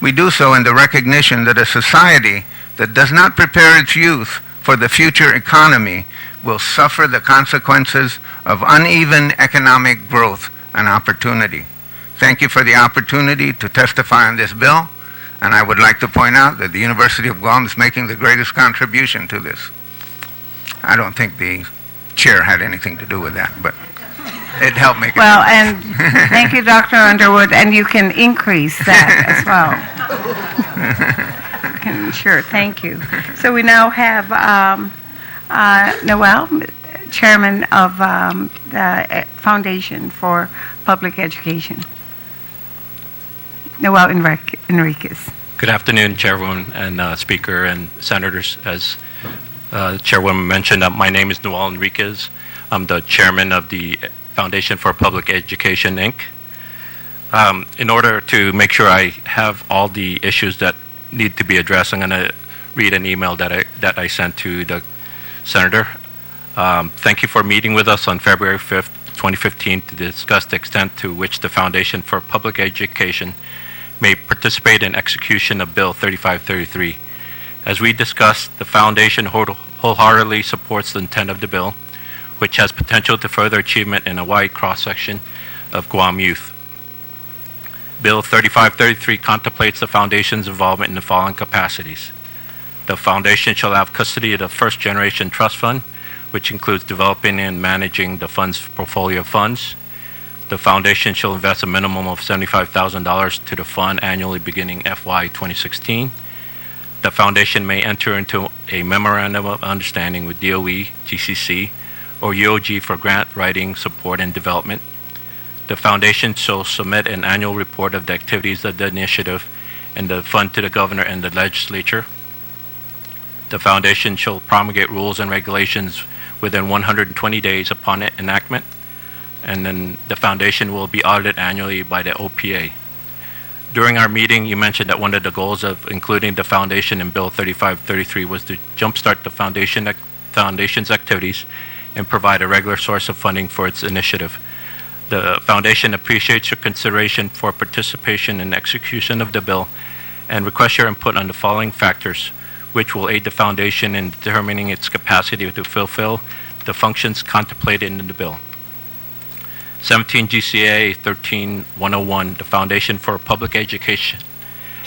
We do so in the recognition that a society that does not prepare its youth for the future economy will suffer the consequences of uneven economic growth and opportunity. Thank you for the opportunity to testify on this bill, and I would like to point out that the University of Guam is making the greatest contribution to this. I don't think the chair had anything to do with that, but it helped make it. Well, and thank you, Dr. Underwood, and you can increase that as well. Sure, thank you. So we now have Noel, Chairman of the Foundation for Public Education. Noel Enriquez. Good afternoon, Chairwoman and Speaker and Senators. As Chairwoman mentioned, my name is Noel Enriquez. I'm the Chairman of the Foundation for Public Education, Inc. In order to make sure I have all the issues that need to be addressed, I'm going to read an email that I sent to the Senator. Thank you for meeting with us on February 5th, 2015 to discuss the extent to which the Foundation for Public Education may participate in execution of Bill 3533. As we discussed, the Foundation wholeheartedly supports the intent of the bill, which has potential to further achievement in a wide cross-section of Guam youth. Bill 3533 contemplates the Foundation's involvement in the following capacities. The Foundation shall have custody of the First Generation Trust Fund, which includes developing and managing the fund's portfolio of funds. The Foundation shall invest a minimum of $75,000 to the fund annually beginning FY 2016. The Foundation may enter into a memorandum of understanding with DOE, GCC, or UOG for grant writing, support, and development. The Foundation shall submit an annual report of the activities of the initiative and the fund to the Governor and the Legislature. The foundation shall promulgate rules and regulations within 120 days upon enactment, and then the foundation will be audited annually by the OPA. During our meeting, you mentioned that one of the goals of including the foundation in Bill 3533 was to jumpstart the foundation's activities and provide a regular source of funding for its initiative. The foundation appreciates your consideration for participation in execution of the bill and requests your input on the following factors, which will aid the foundation in determining its capacity to fulfill the functions contemplated in the bill. 17 GCA 13101, the Foundation for Public Education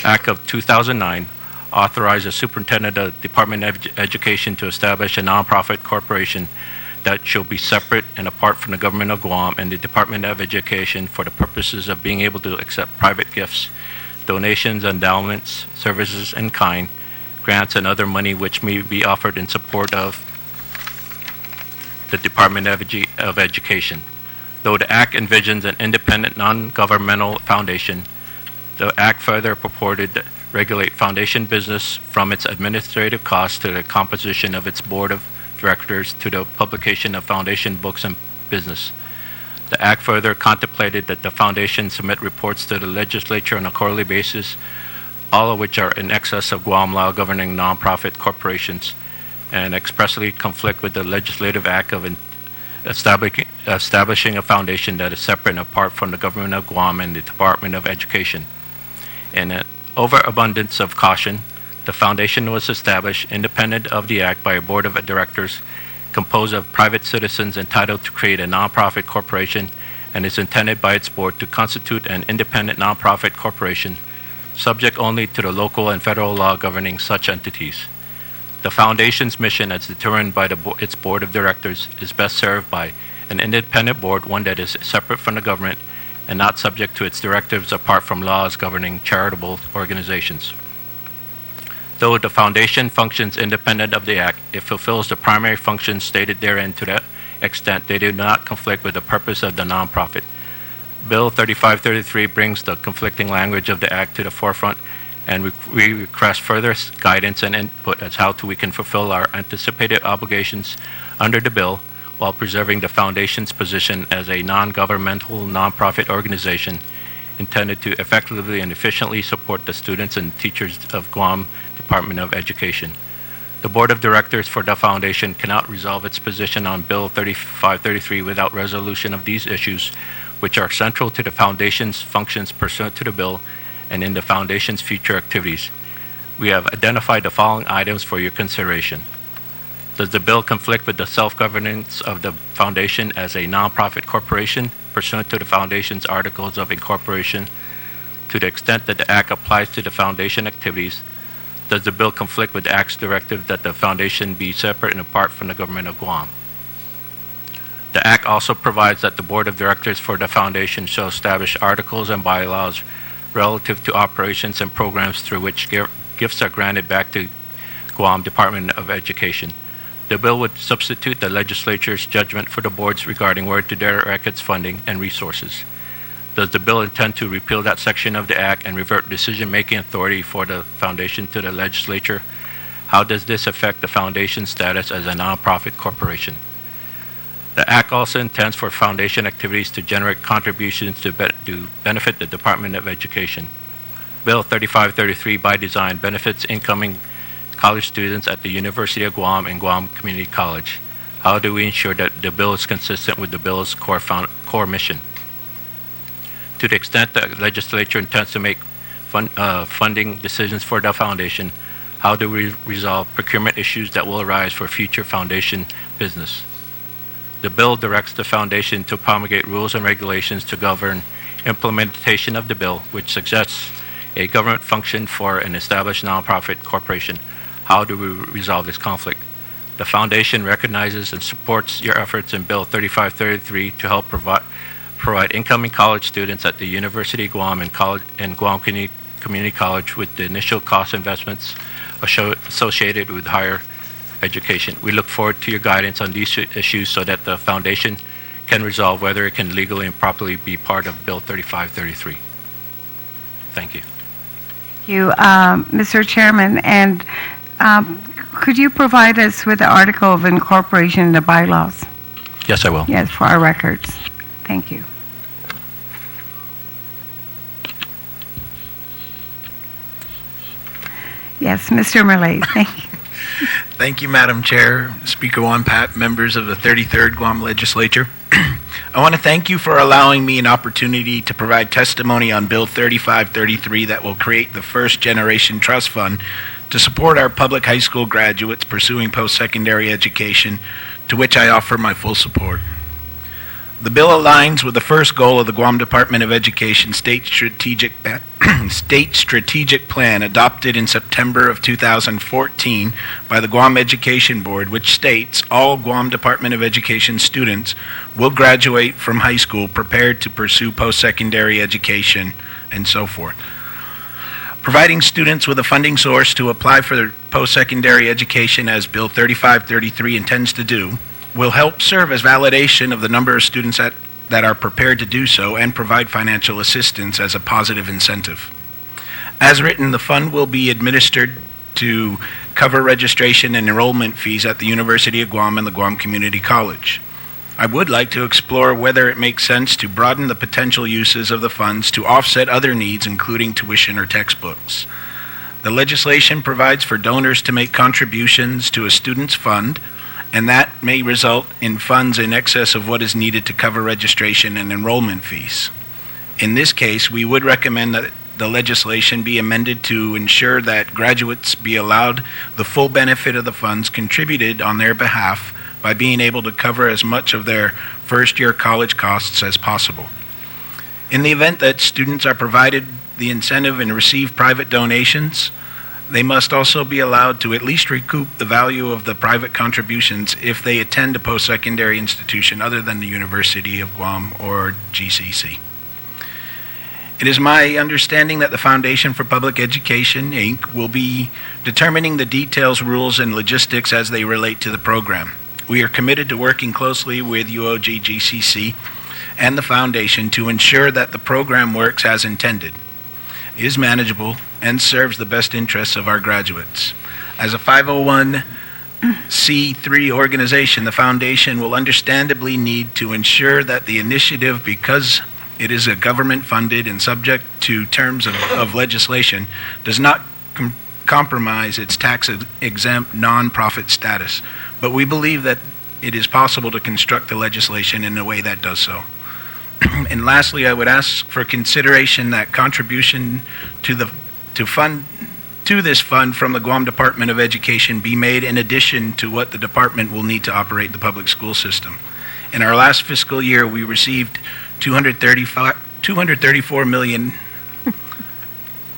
Act of 2009, authorized the Superintendent of the Department of Education to establish a nonprofit corporation that shall be separate and apart from the government of Guam and the Department of Education for the purposes of being able to accept private gifts, donations, endowments, services in kind, grants, and other money which may be offered in support of the Department of Education. Though the Act envisions an independent, non-governmental foundation, the Act further purported to regulate foundation business from its administrative costs to the composition of its board of directors to the publication of foundation books and business. The Act further contemplated that the foundation submit reports to the legislature on a quarterly basis, all of which are in excess of Guam law governing nonprofit corporations, and expressly conflict with the legislative act of establishing a foundation that is separate and apart from the government of Guam and the Department of Education. In an overabundance of caution, the foundation was established independent of the act by a board of directors composed of private citizens entitled to create a nonprofit corporation, and is intended by its board to constitute an independent nonprofit corporation subject only to the local and federal law governing such entities. The foundation's mission, as determined by its board of directors, is best served by an independent board, one that is separate from the government and not subject to its directives apart from laws governing charitable organizations. Though the foundation functions independent of the Act, it fulfills the primary functions stated therein to the extent they do not conflict with the purpose of the nonprofit. Bill 3533 brings the conflicting language of the Act to the forefront, and we request further guidance and input as how we can fulfill our anticipated obligations under the bill while preserving the foundation's position as a non-governmental nonprofit organization intended to effectively and efficiently support the students and teachers of Guam Department of Education. The board of directors for the foundation cannot resolve its position on Bill 3533 without resolution of these issues, which are central to the foundation's functions pursuant to the bill and in the foundation's future activities. We have identified the following items for your consideration. Does the bill conflict with the self-governance of the foundation as a nonprofit corporation pursuant to the foundation's articles of incorporation? To the extent that the Act applies to the foundation activities, does the bill conflict with the Act's directive that the foundation be separate and apart from the government of Guam? The Act also provides that the board of directors for the foundation shall establish articles and bylaws relative to operations and programs through which gifts are granted back to Guam Department of Education. The bill would substitute the legislature's judgment for the boards regarding where to direct its funding and resources. Does the bill intend to repeal that section of the Act and revert decision-making authority for the foundation to the legislature? How does this affect the foundation's status as a nonprofit corporation? The Act also intends for foundation activities to generate contributions to benefit the Department of Education. Bill 3533, by design, benefits incoming college students at the University of Guam and Guam Community College. How do we ensure that the bill is consistent with the bill's core mission? To the extent the legislature intends to make funding decisions for the foundation, how do we resolve procurement issues that will arise for future foundation business? The bill directs the foundation to promulgate rules and regulations to govern implementation of the bill, which suggests a government function for an established nonprofit corporation. How do we resolve this conflict? The foundation recognizes and supports your efforts in Bill 3533 to help provide incoming college students at the University of Guam and Guam Community College with the initial cost investments associated with higher education. We look forward to your guidance on these issues so that the foundation can resolve whether it can legally and properly be part of Bill 3533. Thank you. Thank you, Mr. Chairman. And could you provide us with the article of incorporation in the bylaws? Yes, I will. Yes, for our records. Thank you. Yes, Mr. Millay, thank you. Thank you, Madam Chair, Speaker Wampat, members of the 33rd Guam Legislature. I want to thank you for allowing me an opportunity to provide testimony on Bill 3533 that will create the First Generation Trust Fund to support our public high school graduates pursuing post-secondary education, to which I offer my full support. The bill aligns with the first goal of the Guam Department of Education State Strategic Plan adopted in September of 2014 by the Guam Education Board, which states all Guam Department of Education students will graduate from high school prepared to pursue post-secondary education and so forth. Providing students with a funding source to apply for their post-secondary education, as Bill 3533 intends to do, will help serve as validation of the number of students that are prepared to do so and provide financial assistance as a positive incentive. As written, the fund will be administered to cover registration and enrollment fees at the University of Guam and the Guam Community College. I would like to explore whether it makes sense to broaden the potential uses of the funds to offset other needs, including tuition or textbooks. The legislation provides for donors to make contributions to a student's fund, and that may result in funds in excess of what is needed to cover registration and enrollment fees. In this case, we would recommend that the legislation be amended to ensure that graduates be allowed the full benefit of the funds contributed on their behalf by being able to cover as much of their first-year college costs as possible. In the event that students are provided the incentive and receive private donations, they must also be allowed to at least recoup the value of the private contributions if they attend a post-secondary institution other than the University of Guam or GCC. It is my understanding that the Foundation for Public Education, Inc. will be determining the details, rules, and logistics as they relate to the program. We are committed to working closely with UOG GCC and the Foundation to ensure that the program works as intended, is manageable, and serves the best interests of our graduates. As a 501c3 organization, the Foundation will understandably need to ensure that the initiative, because it is a government-funded and subject to terms of legislation, does not compromise its tax-exempt nonprofit status. But we believe that it is possible to construct the legislation in a way that does so. And lastly, I would ask for consideration that contribution to this fund from the Guam Department of Education be made in addition to what the department will need to operate the public school system. In our last fiscal year, we received $234 million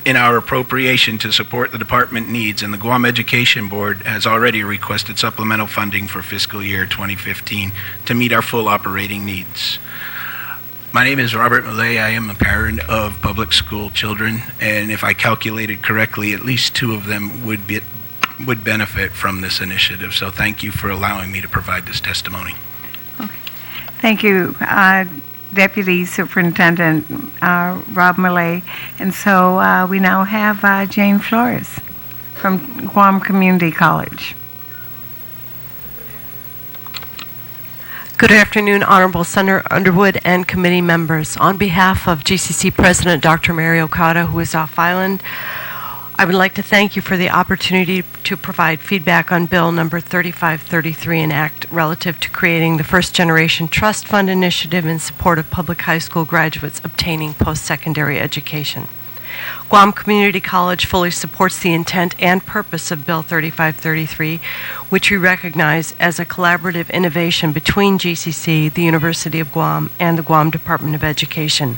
in our appropriation to support the department needs, and the Guam Education Board has already requested supplemental funding for fiscal year 2015 to meet our full operating needs. My name is Robert Millay. I am a parent of public school children, and if I calculated correctly, at least 2 of them would benefit from this initiative. So thank you for allowing me to provide this testimony. Okay. Thank you, Deputy Superintendent Rob Millay. And so we now have Jane Flores from Guam Community College. Good afternoon, Honorable Senator Underwood and committee members. On behalf of GCC President Dr. Mary Okada, who is off island, I would like to thank you for the opportunity to provide feedback on Bill number 3533, an act relative to creating the First Generation Trust Fund initiative in support of public high school graduates obtaining post-secondary education. Guam Community College fully supports the intent and purpose of Bill 3533, which we recognize as a collaborative innovation between GCC, the University of Guam, and the Guam Department of Education.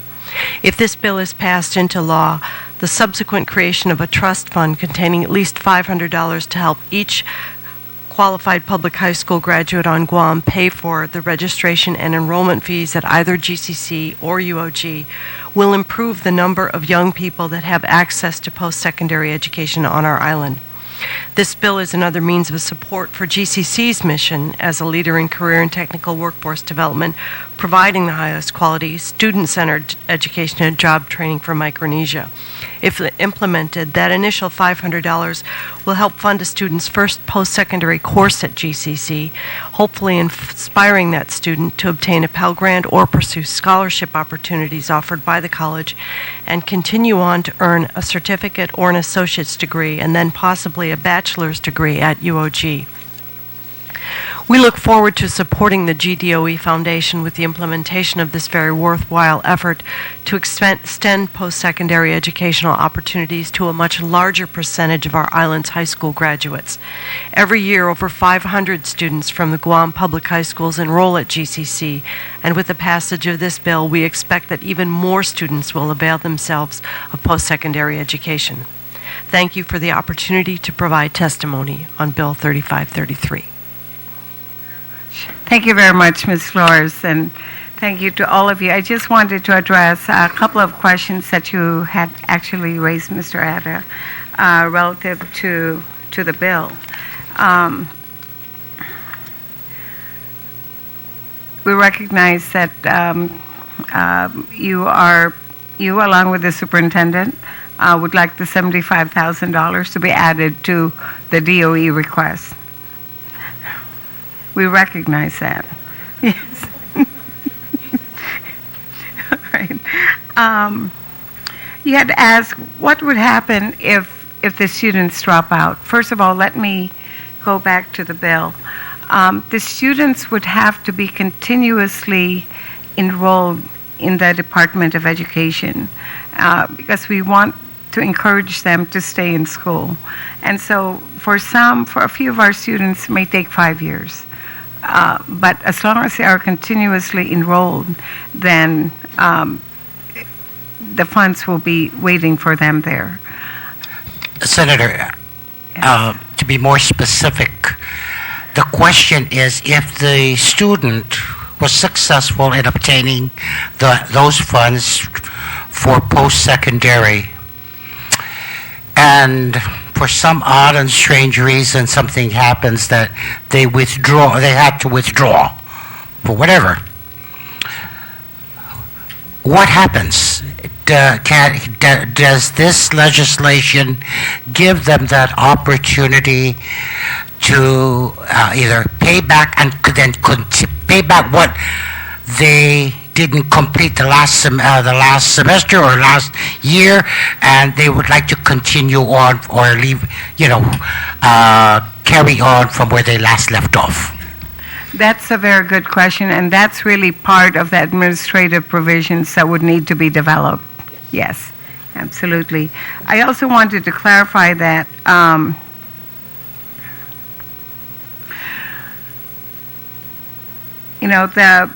If this bill is passed into law, the subsequent creation of a trust fund containing at least $500 to help each qualified public high school graduate on Guam pay for the registration and enrollment fees at either GCC or UOG will improve the number of young people that have access to post-secondary education on our island. This bill is another means of support for GCC's mission as a leader in career and technical workforce development, providing the highest quality student-centered education and job training for Micronesia. If implemented, that initial $500 will help fund a student's first post-secondary course at GCC, hopefully inspiring that student to obtain a Pell Grant or pursue scholarship opportunities offered by the college and continue on to earn a certificate or an associate's degree and then possibly a bachelor's degree at UOG. We look forward to supporting the GDOE Foundation with the implementation of this very worthwhile effort to extend post-secondary educational opportunities to a much larger percentage of our island's high school graduates. Every year, over 500 students from the Guam public high schools enroll at GCC, and with the passage of this bill, we expect that even more students will avail themselves of post-secondary education. Thank you for the opportunity to provide testimony on Bill 3533. Thank you very much, Ms. Flores, and thank you to all of you. I just wanted to address a couple of questions that you had actually raised, Mr. Atta, relative to the bill. We recognize that you, along with the superintendent, would like the $75,000 to be added to the DOE request. We recognize that. Yes. All right. You had asked what would happen if the students drop out. First of all, let me go back to the bill. The students would have to be continuously enrolled in the Department of Education because we want to encourage them to stay in school. And so for a few of our students, it may take 5 years. But as long as they are continuously enrolled, then the funds will be waiting for them there. Senator, to be more specific, the question is if the student was successful in obtaining those funds for post-secondary, and for some odd and strange reason something happens that they had to withdraw for whatever. What happens? Does this legislation give them that opportunity to either pay back and then pay back what they didn't complete the last semester or last year, and they would like to continue on or leave, carry on from where they last left off? That's a very good question, and that's really part of the administrative provisions that would need to be developed. Yes, absolutely. I also wanted to clarify that the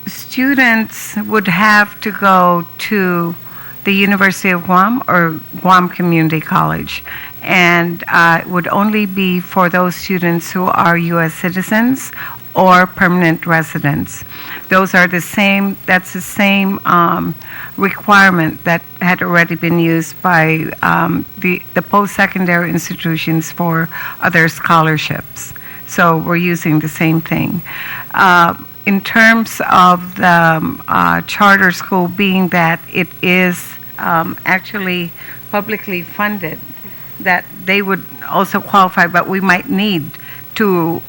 students would have to go to the University of Guam or Guam Community College, and it would only be for those students who are U.S. citizens or permanent residents. That's the same requirement that had already been used by the post-secondary institutions for other scholarships. So we're using the same thing. In terms of the charter school, being that it is actually publicly funded, that they would also qualify, but we might need to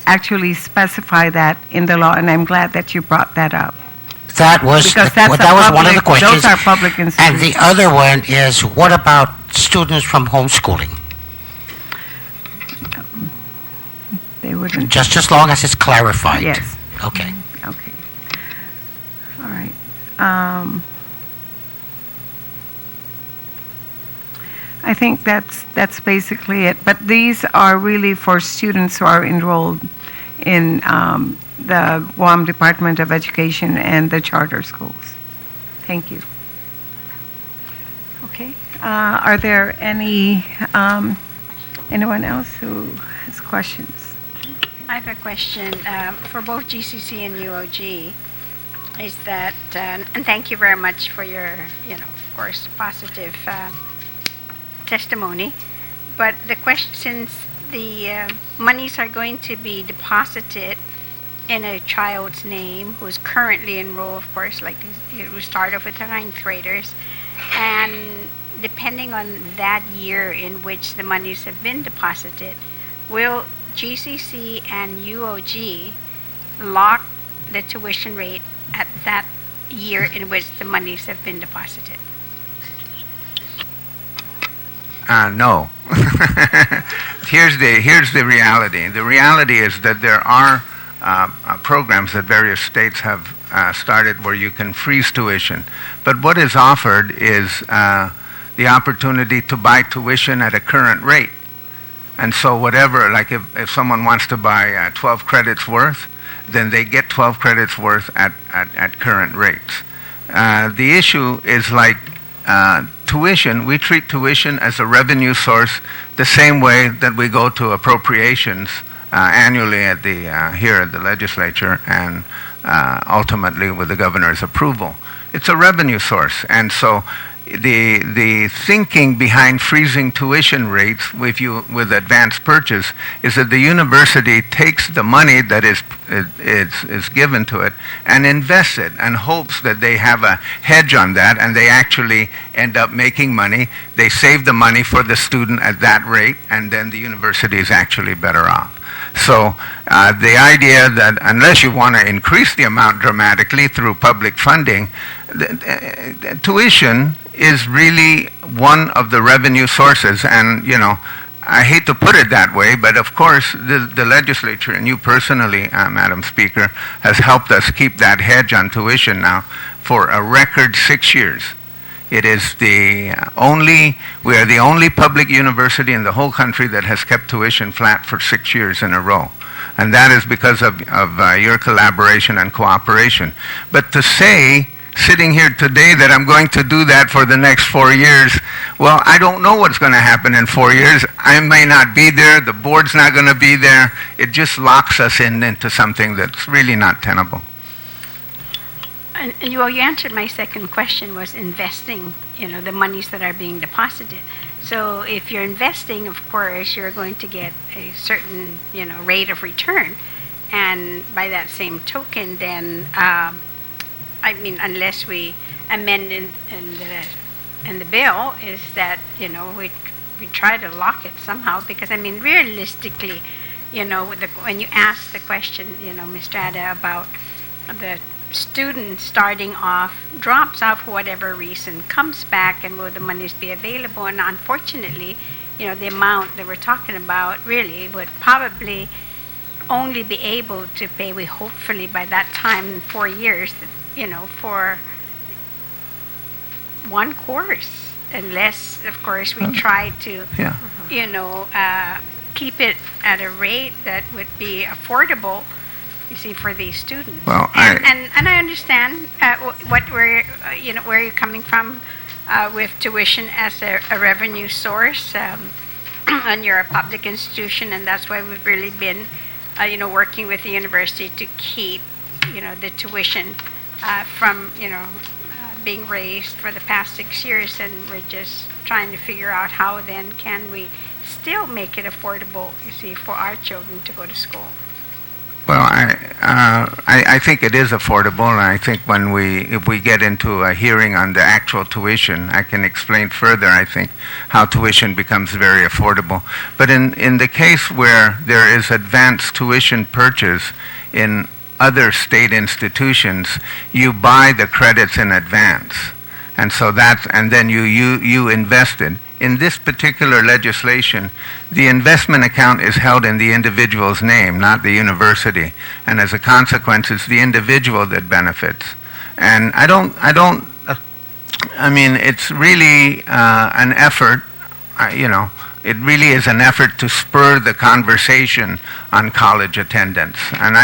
actually specify that in the law, and I'm glad that you brought that up. That was one of the questions. Those are public institutions. And the other one is, what about students from homeschooling? They wouldn't. Just as long as it's clarified. Yes. Okay. Okay. All right. I think that's basically it. But these are really for students who are enrolled in the Guam Department of Education and the charter schools. Thank you. Okay. Are there anyone else who has questions? I have a question for both GCC and UOG. Is that, and thank you very much for your, of course, positive testimony. But the question, since the monies are going to be deposited in a child's name who's currently enrolled, of course, like we start off with the ninth graders, and depending on that year in which the monies have been deposited, will GCC and UOG lock the tuition rate at that year in which the monies have been deposited? No. Here's the reality. The reality is that there are programs that various states have started where you can freeze tuition. But what is offered is the opportunity to buy tuition at a current rate. And so whatever, like if someone wants to buy 12 credits worth, then they get 12 credits worth at current rates. The issue is like tuition. We treat tuition as a revenue source the same way that we go to appropriations annually at here at the legislature and ultimately with the governor's approval. It's a revenue source, and so the thinking behind freezing tuition rates with advance purchase is that the university takes the money that is given to it and invests it and hopes that they have a hedge on that, and they actually end up making money. They save the money for the student at that rate, and then the university is actually better off. So the idea that unless you want to increase the amount dramatically through public funding, tuition is really one of the revenue sources. And, you know, I hate to put it that way, but of course the legislature and you personally, Madam Speaker, has helped us keep that hedge on tuition now for a record 6 years. It is we are the only public university in the whole country that has kept tuition flat for 6 years in a row. And that is because of your collaboration and cooperation. But to say, sitting here today, that I'm going to do that for the next 4 years, well, I don't know what's going to happen in 4 years. I may not be there. The board's not going to be there. It just locks us into something that's really not tenable. And you answered my second question, was investing, you know, the monies that are being deposited. So if you're investing, of course, you're going to get a certain, you know, rate of return. And by that same token, then, I mean, unless we amend in the bill, is that, you know, we try to lock it somehow. Because, I mean, realistically, you know, when you ask the question, you know, Ms. Strada, about the student starting off, drops off for whatever reason, comes back, and will the monies be available? And unfortunately, you know, the amount that we're talking about really would probably only be able to pay, we hopefully by that time, 4 years, you know, for one course, unless, of course, we try to, you know, keep it at a rate that would be affordable, you see, for these students. Well, and I understand where you're coming from with tuition as a revenue source, and you're a public institution, and that's why we've really been, you know, working with the university to keep, you know, the tuition from, you know, being raised for the past 6 years, and we're just trying to figure out how then can we still make it affordable, you see, for our children to go to school. Well, I think it is affordable, and I think if we get into a hearing on the actual tuition, I can explain further, I think, how tuition becomes very affordable. But in the case where there is advanced tuition purchase in other state institutions, you buy the credits in advance. And so and then you invested. In this particular legislation, the investment account is held in the individual's name, not the university. And as a consequence, it's the individual that benefits. And I mean, it's really an effort, you know, it really is an effort to spur the conversation on college attendance. And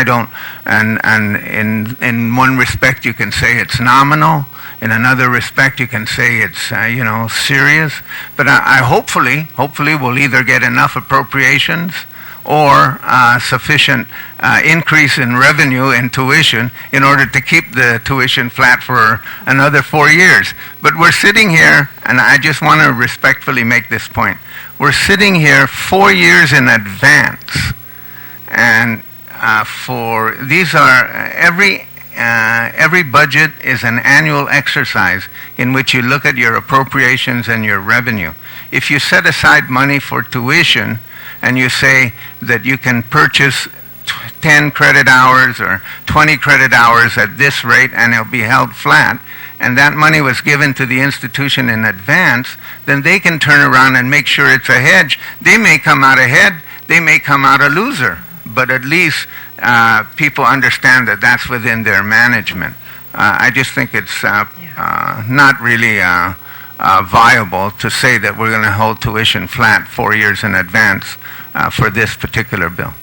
in one respect you can say it's nominal. In another respect, you can say it's, you know, serious. But I hopefully we'll either get enough appropriations or sufficient increase in revenue and tuition in order to keep the tuition flat for another 4 years. But we're sitting here, and I just want to respectfully make this point. We're sitting here 4 years in advance, and these are every every budget is an annual exercise in which you look at your appropriations and your revenue. If you set aside money for tuition and you say that you can purchase 10 credit hours or 20 credit hours at this rate and it'll be held flat, and that money was given to the institution in advance, then they can turn around and make sure it's a hedge. They may come out ahead, they may come out a loser, but at least people understand that that's within their management. I just think it's not really viable to say that we're going to hold tuition flat 4 years in advance for this particular bill.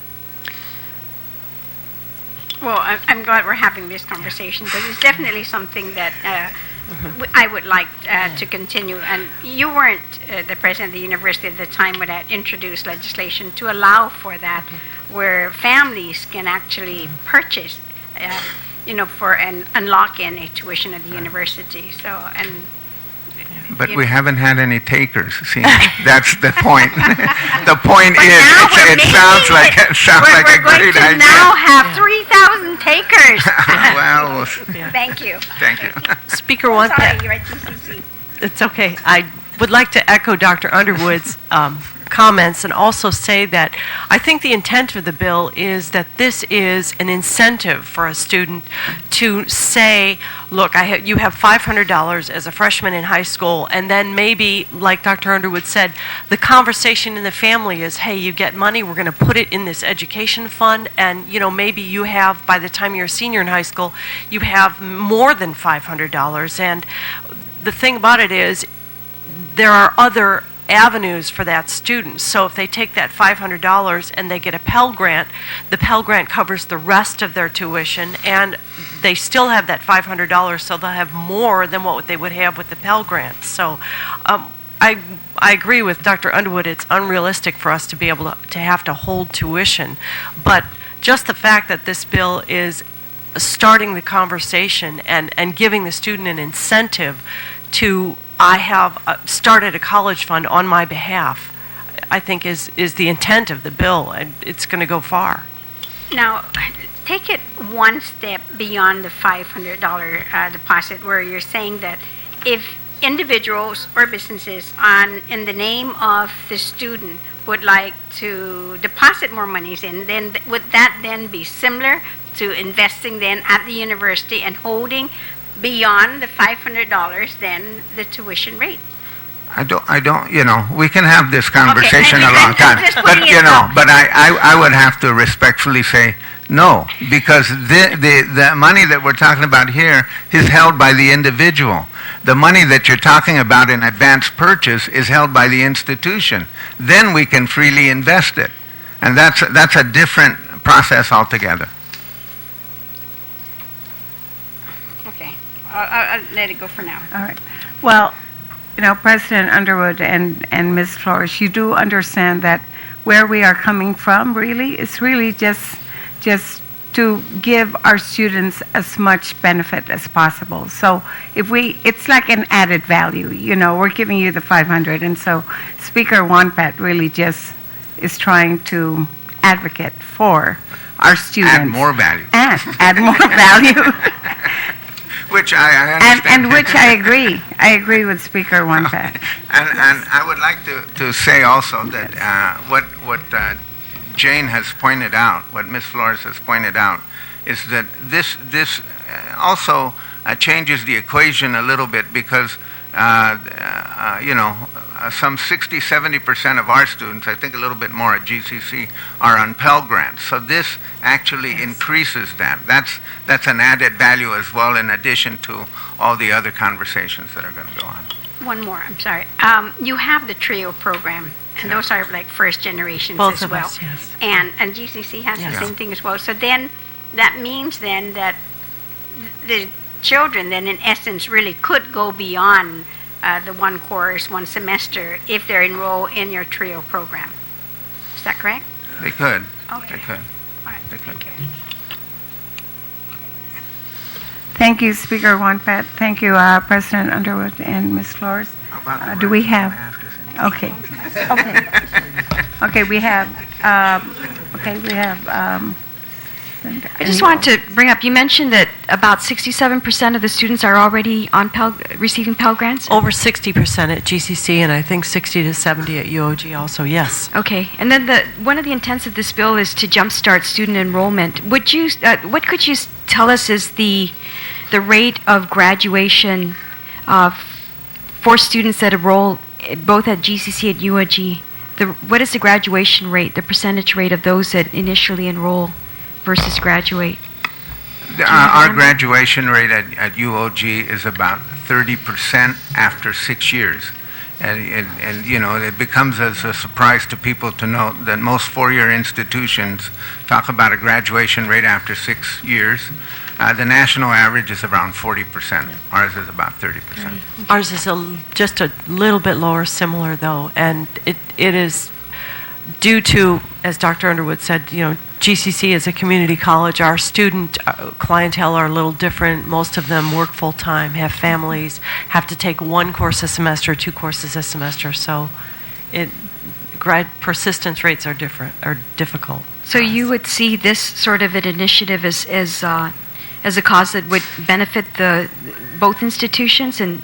Well, I'm glad we're having this conversation because it's definitely something that I would like to continue. And you weren't the president of the university at the time when I introduced legislation to allow for that, where families can actually purchase, for and lock in a tuition at the university. But we haven't had any takers. See, that's the point. The point is, it sounds like a great idea. We're going to now have 3,000 takers. Well, Thank you. Thank you. Speaker Wonpet. Sorry, you're at GCC. It's okay. I would like to echo Dr. Underwood's comments and also say that I think the intent of the bill is that this is an incentive for a student to say, look, you have $500 as a freshman in high school, and then maybe, like Dr. Underwood said, the conversation in the family is, hey, you get money, we're going to put it in this education fund, and maybe you have, by the time you're a senior in high school, you have more than $500. And the thing about it is, there are other avenues for that student. So if they take that $500 and they get a Pell Grant, the Pell Grant covers the rest of their tuition, and they still have that $500, so they'll have more than what they would have with the Pell Grant. So I agree with Dr. Underwood. It's unrealistic for us to be able to have to hold tuition. But just the fact that this bill is starting the conversation and giving the student an incentive to I have started a college fund on my behalf, I think is the intent of the bill, and it's going to go far. Now, take it one step beyond the $500 deposit, where you're saying that if individuals or businesses in the name of the student would like to deposit more monies in, then would that then be similar to investing then at the university and holding beyond the $500 then the tuition rate? I don't, we can have this conversation Okay, a long time, but I would have to respectfully say no, because the money that we're talking about here is held by the individual. The money that you're talking about in advance purchase is held by the institution. Then we can freely invest it, and that's a different process altogether. Okay, I'll let it go for now. All right. Well, President Underwood and Ms. Flores, you do understand that where we are coming from really is really just to give our students as much benefit as possible. So it's like an added value. We're giving you the 500, and so Speaker Wonpet really just is trying to advocate for our students. Add more value. Add more value. Which I understand. And which I agree. I agree with Speaker Wonpet. And I would like to say also that what Jane has pointed out, what Ms. Flores has pointed out, is that this also changes the equation a little bit, because some 60-70% of our students, I think a little bit more at GCC, are on Pell Grants. So this actually increases that. That's an added value as well, in addition to all the other conversations that are going to go on. One more, I'm sorry. You have the TRIO program, and those are like first generations Both as of well. us, yes. And GCC has Yes. the same thing as well. So then that means then that the children then in essence really could go beyond the one course, one semester, if they're enrolled in your TRIO program. Is that correct? They could. Okay. They could. All right, They could. thank you. Thank you, Speaker Wonpet. Thank you, President Underwood and Ms. Flores. Do we have? Okay. Okay, we have. I just wanted to bring up, you mentioned that about 67% of the students are already on receiving Pell Grants? Over 60% at GCC, and I think 60 to 70 at UOG also, yes. Okay. And then one of the intents of this bill is to jumpstart student enrollment. What could you tell us is the rate of graduation for students that enroll both at GCC and UOG? What is the graduation rate, the percentage rate of those that initially enroll versus graduate? Our graduation rate at UOG is about 30% after 6 years. And you know, it becomes as a surprise to people to note that most four-year institutions talk about a graduation rate after 6 years. The national average is around 40%. Ours is about 30%. Ours is just a little bit lower, similar though, and it is due to, as Dr. Underwood said, you know, GCC is a community college. Our student clientele are a little different. Most of them work full-time, have families, have to take one course a semester, 2 courses a semester. So persistence rates are difficult. So you would see this sort of an initiative as a cause that would benefit both institutions, and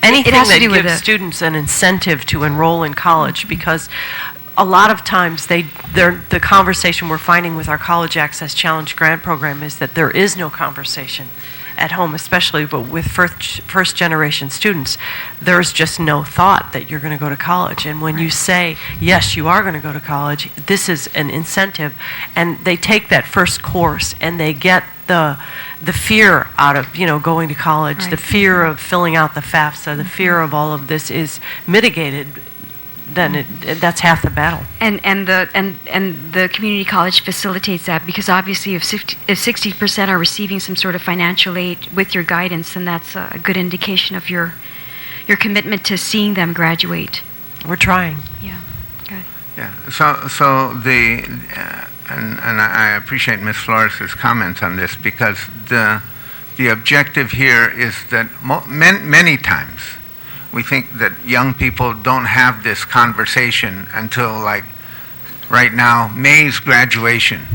anything it has to that do with gives students an incentive to enroll in college, because a lot of times the conversation we're finding with our College Access Challenge grant program is that there is no conversation at home, especially but with first generation students. There's just no thought that you're going to go to college. And when you say, yes, you are going to go to college, this is an incentive, and they take that first course and they get the fear out of, you know, going to college, Right. the fear of filling out the FAFSA, the fear of all of this is mitigated. Then that's half the battle. And the community college facilitates that, because obviously if 60% are receiving some sort of financial aid with your guidance, then that's a good indication of your commitment to seeing them graduate. We're trying. Yeah. Good. Yeah. So and I appreciate Ms. Flores' comments on this, because the objective here is that many times we think that young people don't have this conversation until, like, right now, May's graduation.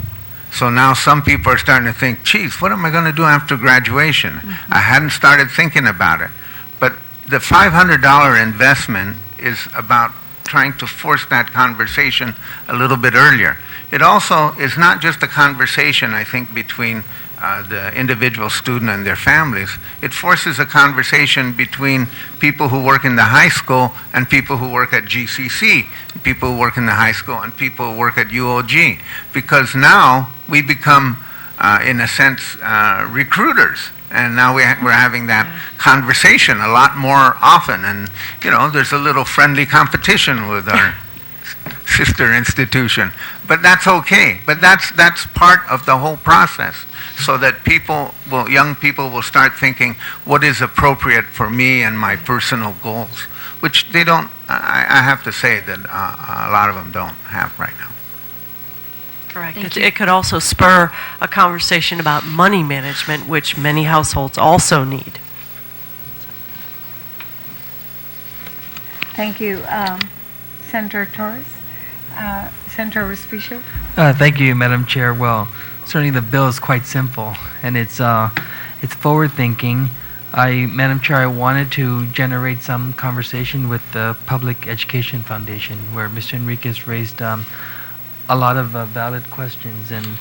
So now some people are starting to think, geez, what am I going to do after graduation? Mm-hmm. I hadn't started thinking about it. But the $500 investment is about trying to force that conversation a little bit earlier. It also is not just a conversation, I think, between the individual student and their families. It forces a conversation between people who work in the high school and people who work at GCC, people who work in the high school and people who work at UOG, because now we become, in a sense, recruiters. And now we're having that conversation a lot more often. And, you know, there's a little friendly competition with our sister institution. But that's okay. But that's part of the whole process, so that young people will start thinking, what is appropriate for me and my personal goals, which they don't, I have to say that a lot of them don't have right now. Correct. It could also spur a conversation about money management, which many households also need. Thank you. Senator Torres? Senator Respicio? Thank you, Madam Chair. Well, certainly the bill is quite simple, and it's forward-thinking. Madam Chair, I wanted to generate some conversation with the Public Education Foundation, where Mr. Enriquez raised a lot of valid questions, and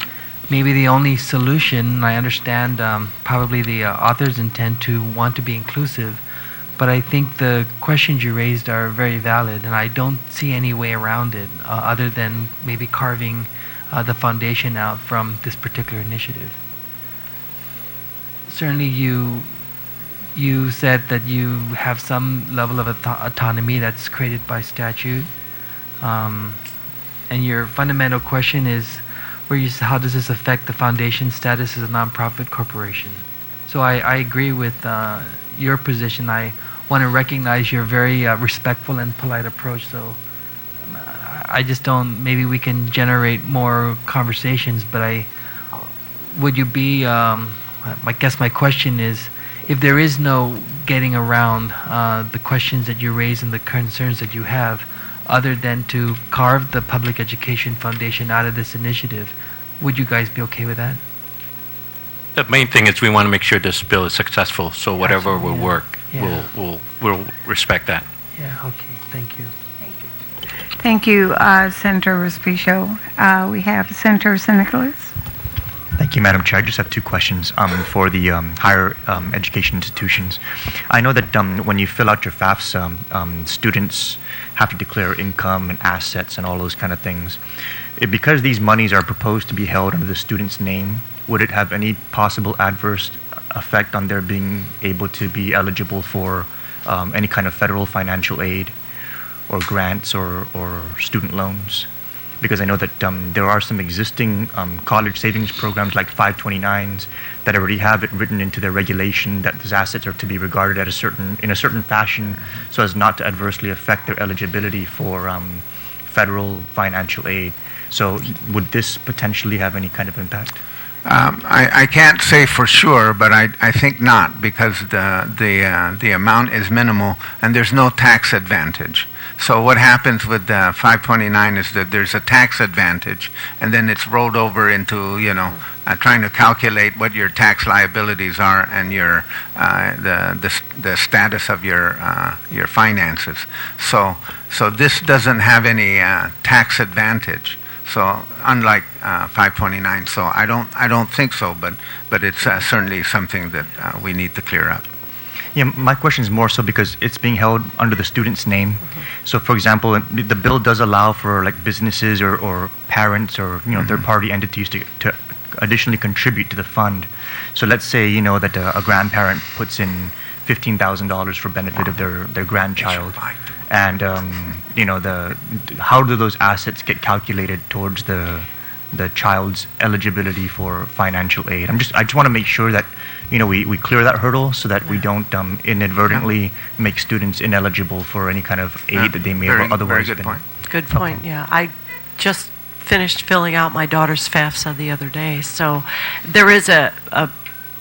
maybe the only solution, I understand probably the authors intend to want to be inclusive, but I think the questions you raised are very valid, and I don't see any way around it other than maybe carving the foundation out from this particular initiative. Certainly you said that you have some level of autonomy that's created by statute, and your fundamental question is how does this affect the foundation's status as a nonprofit corporation? So I agree with your position. I want to recognize your very respectful and polite approach. So I just don't, maybe we can generate more conversations, but would you be, I guess my question is, if there is no getting around the questions that you raise and the concerns that you have, other than to carve the Public Education Foundation out of this initiative, would you guys be okay with that? the main thing is we want to make sure this bill is successful. So whatever will work, Yeah. we'll respect that. Yeah, okay, thank you. Thank you, Senator Respicio. We have Senator St. Nicholas. Thank you, Madam Chair. I just have two questions for the higher education institutions. I know that when you fill out your FAFSA, students have to declare income and assets and all those kind of things. Because these monies are proposed to be held under the student's name, would it have any possible adverse effect on their being able to be eligible for any kind of federal financial aid or grants or student loans? Because I know that there are some existing college savings programs like 529s that already have it written into their regulation that those assets are to be regarded at in a certain fashion so as not to adversely affect their eligibility for federal financial aid. So would this potentially have any kind of impact? I can't say for sure, but I think not, because the amount is minimal and there's no tax advantage. So what happens with 529 is that there's a tax advantage, and then it's rolled over into trying to calculate what your tax liabilities are and your the status of your finances. So this doesn't have any tax advantage. So unlike 529, so I don't think so, but it's certainly something that we need to clear up. Yeah, my question is more so because it's being held under the student's name. So, for example, the bill does allow for like businesses or parents or third-party entities to additionally contribute to the fund. So, let's say that a grandparent puts in $15,000 for benefit of their grandchild, and how do those assets get calculated towards the child's eligibility for financial aid? I just want to make sure that we clear that hurdle so that we don't inadvertently make students ineligible for any kind of aid that they may have otherwise very good been. point. Good point, yeah. I just finished filling out my daughter's FAFSA the other day, so there is a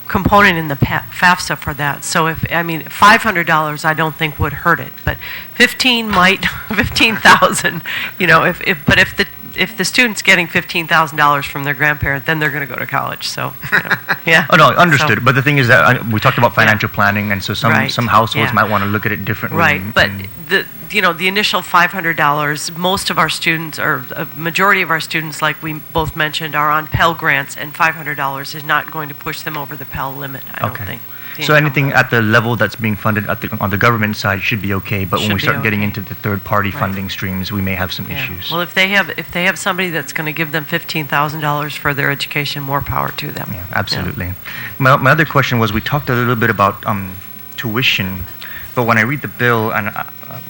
component in the FAFSA for that. So $500 I don't think would hurt it, but 15,000, if the student's getting $15,000 from their grandparent, then they're going to go to college. So, yeah. Oh no, understood. But the thing is that we talked about financial planning, and so some households Yeah. might want to look at it differently. Right, but the initial $500, most of our students, or a majority of our students, like we both mentioned, are on Pell grants, and $500 is not going to push them over the Pell limit, I don't think. So anything at the level that's being funded on the government side should be okay, but when we start getting into the third-party funding streams, we may have some issues. Well, if they have somebody that's going to give them $15,000 for their education, more power to them. Yeah, absolutely. Yeah. My other question was, we talked a little bit about tuition, but when I read the bill, and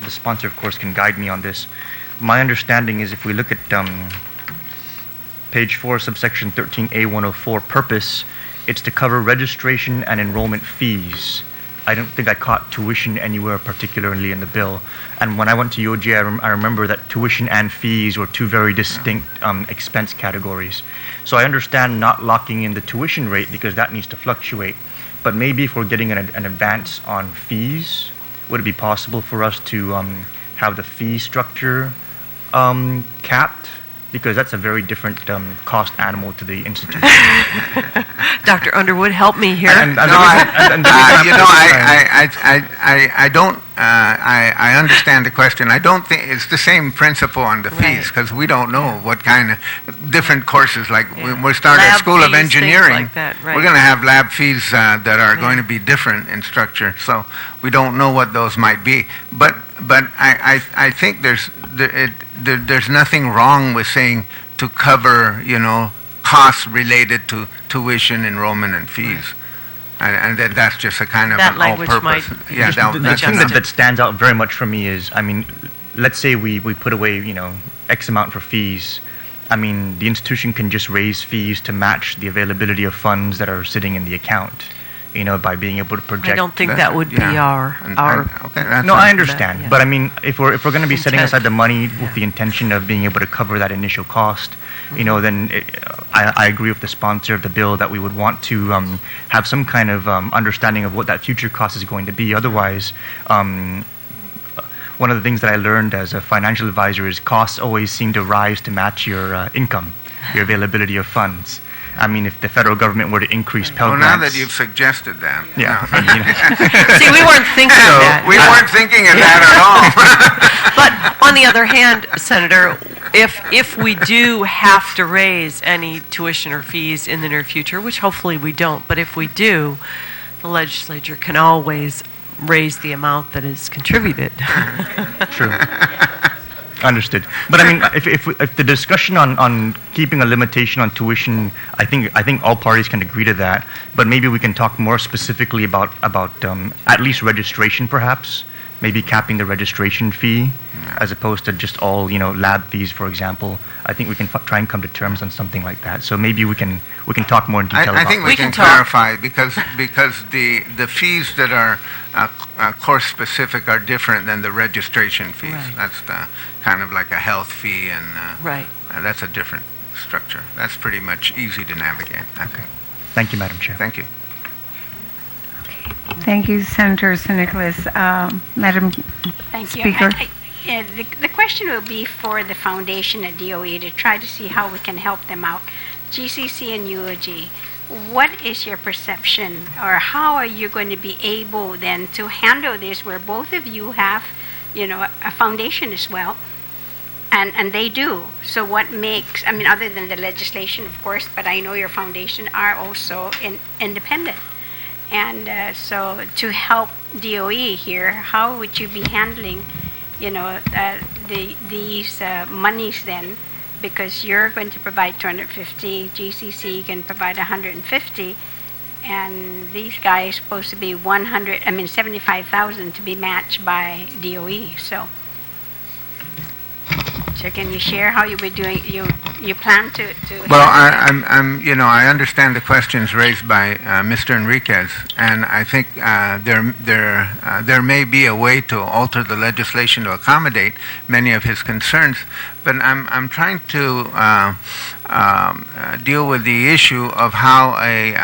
the sponsor, of course, can guide me on this, my understanding is if we look at page 4, subsection 13A104, purpose, it's to cover registration and enrollment fees. I don't think I caught tuition anywhere particularly in the bill. And when I went to UOG, I remember that tuition and fees were two very distinct expense categories. So I understand not locking in the tuition rate because that needs to fluctuate. But maybe if we're getting an advance on fees, would it be possible for us to have the fee structure capped? Because that's a very different cost animal to the institution. Dr. Underwood, help me here. I don't. I understand the question. I don't think it's the same principle on the fees, because we don't know what kind of different courses. Like we're starting at School of Engineering, we're going to have lab fees that are going to be different in structure. So we don't know what those might be. But I think there's nothing wrong with saying to cover costs related to tuition, enrollment, and fees. And that's just a kind of that an language all-purpose. Yeah, the thing that stands out very much for me is, let's say we put away, X amount for fees. The institution can just raise fees to match the availability of funds that are sitting in the account, by being able to project. I don't think that would be our. No, I understand. But if we're going to be setting aside the money with the intention of being able to cover that initial cost, then I agree with the sponsor of the bill that we would want to have some kind of understanding of what that future cost is going to be. Otherwise, one of the things that I learned as a financial advisor is costs always seem to rise to match your income, your availability of funds. I mean, if the federal government were to increase Pell Well, Grants... now that you've suggested that. Yeah. See, we weren't thinking of that. We weren't thinking of that at all. But on the other hand, Senator, if we do have to raise any tuition or fees in the near future, which hopefully we don't, but if we do, the legislature can always raise the amount that is contributed. True. Understood. But I mean, if the discussion on keeping a limitation on tuition, I think all parties can agree to that. But maybe we can talk more specifically about at least registration, perhaps. Maybe capping the registration fee, as opposed to just all lab fees, for example. I think we can try and come to terms on something like that. So maybe we can talk more in detail about I think we can clarify because the fees that are course specific are different than the registration fees. Right. That's kind of like a health fee, and right. That's a different structure. That's pretty much easy to navigate, I think. Thank you, Madam Chair. Thank you. Thank you, Senator San Nicolas. Madam Thank Speaker. you. The question will be for the foundation at DOE to try to see how we can help them out. GCC and UOG, what is your perception, or how are you going to be able then to handle this where both of you have, a foundation as well, and they do. So what makes, other than the legislation, of course, but I know your foundation are also independent. And so to help DOE here, how would you be handling, these monies then? Because you're going to provide 250, GCC can provide 150, and these guys supposed to be 75,000 to be matched by DOE. So can you share how you were doing? You plan to? Well, I understand the questions raised by Mr. Enriquez, and I think there may be a way to alter the legislation to accommodate many of his concerns. But I'm trying to deal with the issue of how a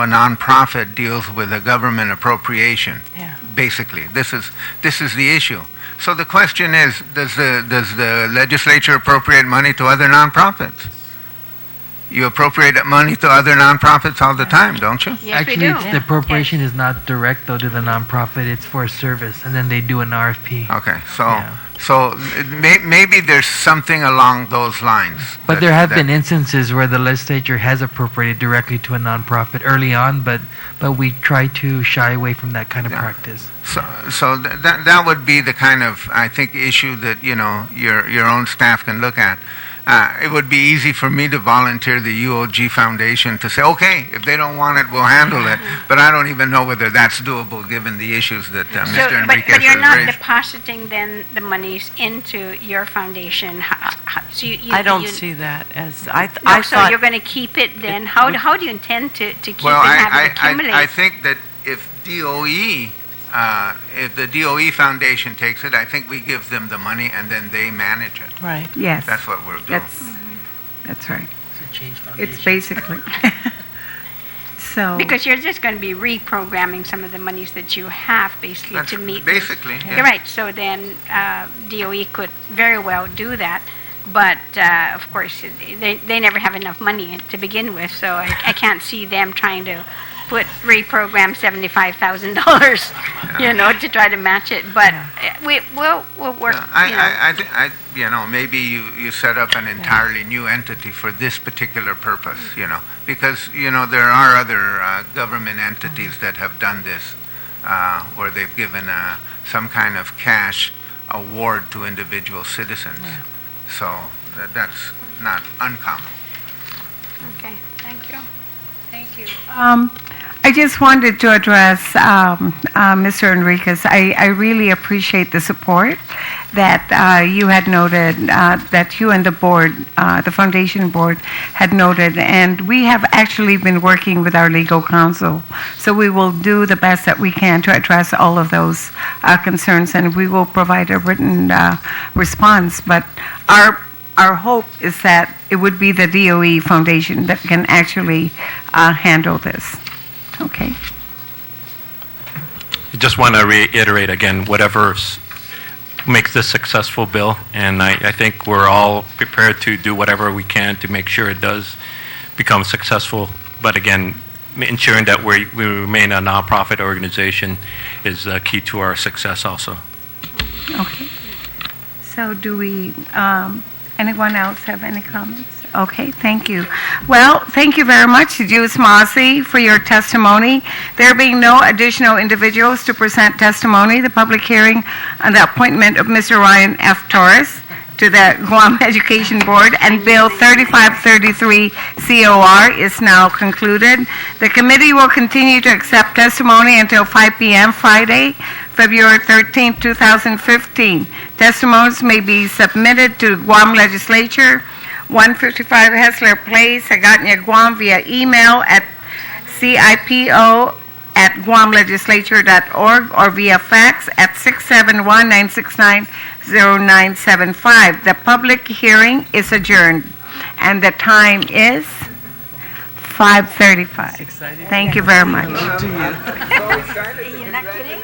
nonprofit deals with a government appropriation. Yeah. Basically, this is the issue. So the question is, does the legislature appropriate money to other nonprofits? You appropriate money to other nonprofits all the time, don't you? Yes, Actually, we do. the appropriation is not direct, though, to the nonprofit. It's for a service, and then they do an RFP. Okay, so maybe there's something along those lines. But there have been instances where the legislature has appropriated directly to a nonprofit early on, but we try to shy away from that kind of practice. So that would be the kind of, I think, issue that your own staff can look at. It would be easy for me to volunteer the UOG Foundation to say, okay, if they don't want it, we'll handle it. But I don't even know whether that's doable given the issues that Mr. Enriquez but you're has not raised. depositing then the monies into your foundation. So I don't see that as I so thought. you're going to keep it then. How do you intend to keep Well, it and have it accumulate? I think that if the DOE Foundation takes it, I think we give them the money and then they manage it. Right. Yes. That's what we're doing. That's right. It's a change foundation. It's basically. So. Because you're just going to be reprogramming some of the monies that you have basically That's to meet. basically, yeah. You're right. So then DOE could very well do that. But of course, they never have enough money to begin with. So I can't see them trying to reprogram $75,000, to try to match it. But we'll work. I maybe you set up an entirely new entity for this particular purpose, because there are other government entities that have done this, where they've given some kind of cash award to individual citizens. Yeah. So that's not uncommon. Okay. Thank you. Thank you. I just wanted to address Mr. Enriquez. I really appreciate the support that you had noted, that you and the board, the foundation board, had noted. And we have actually been working with our legal counsel. So we will do the best that we can to address all of those concerns, and we will provide a written response. But our hope is that it would be the DOE Foundation that can actually handle this. Okay. I just want to reiterate again, whatever makes this successful bill, and I think we're all prepared to do whatever we can to make sure it does become successful. But again, ensuring that we remain a nonprofit organization is key to our success also. Okay. So do we, anyone else have any comments? Okay, thank you. Well, thank you very much to Juice Mossy for your testimony. There being no additional individuals to present testimony, the public hearing on the appointment of Mr. Ryan F. Torres to the Guam Education Board and Bill 3533 COR is now concluded. The committee will continue to accept testimony until 5 p.m. Friday, February 13, 2015. Testimonies may be submitted to Guam Legislature, 155 Hessler Place, Agatnia, Guam, via email at cipo@guamlegislature.org or via fax at 671-969-0975. The public hearing is adjourned, and the time is 5:35. Thank you very much. You're not kidding?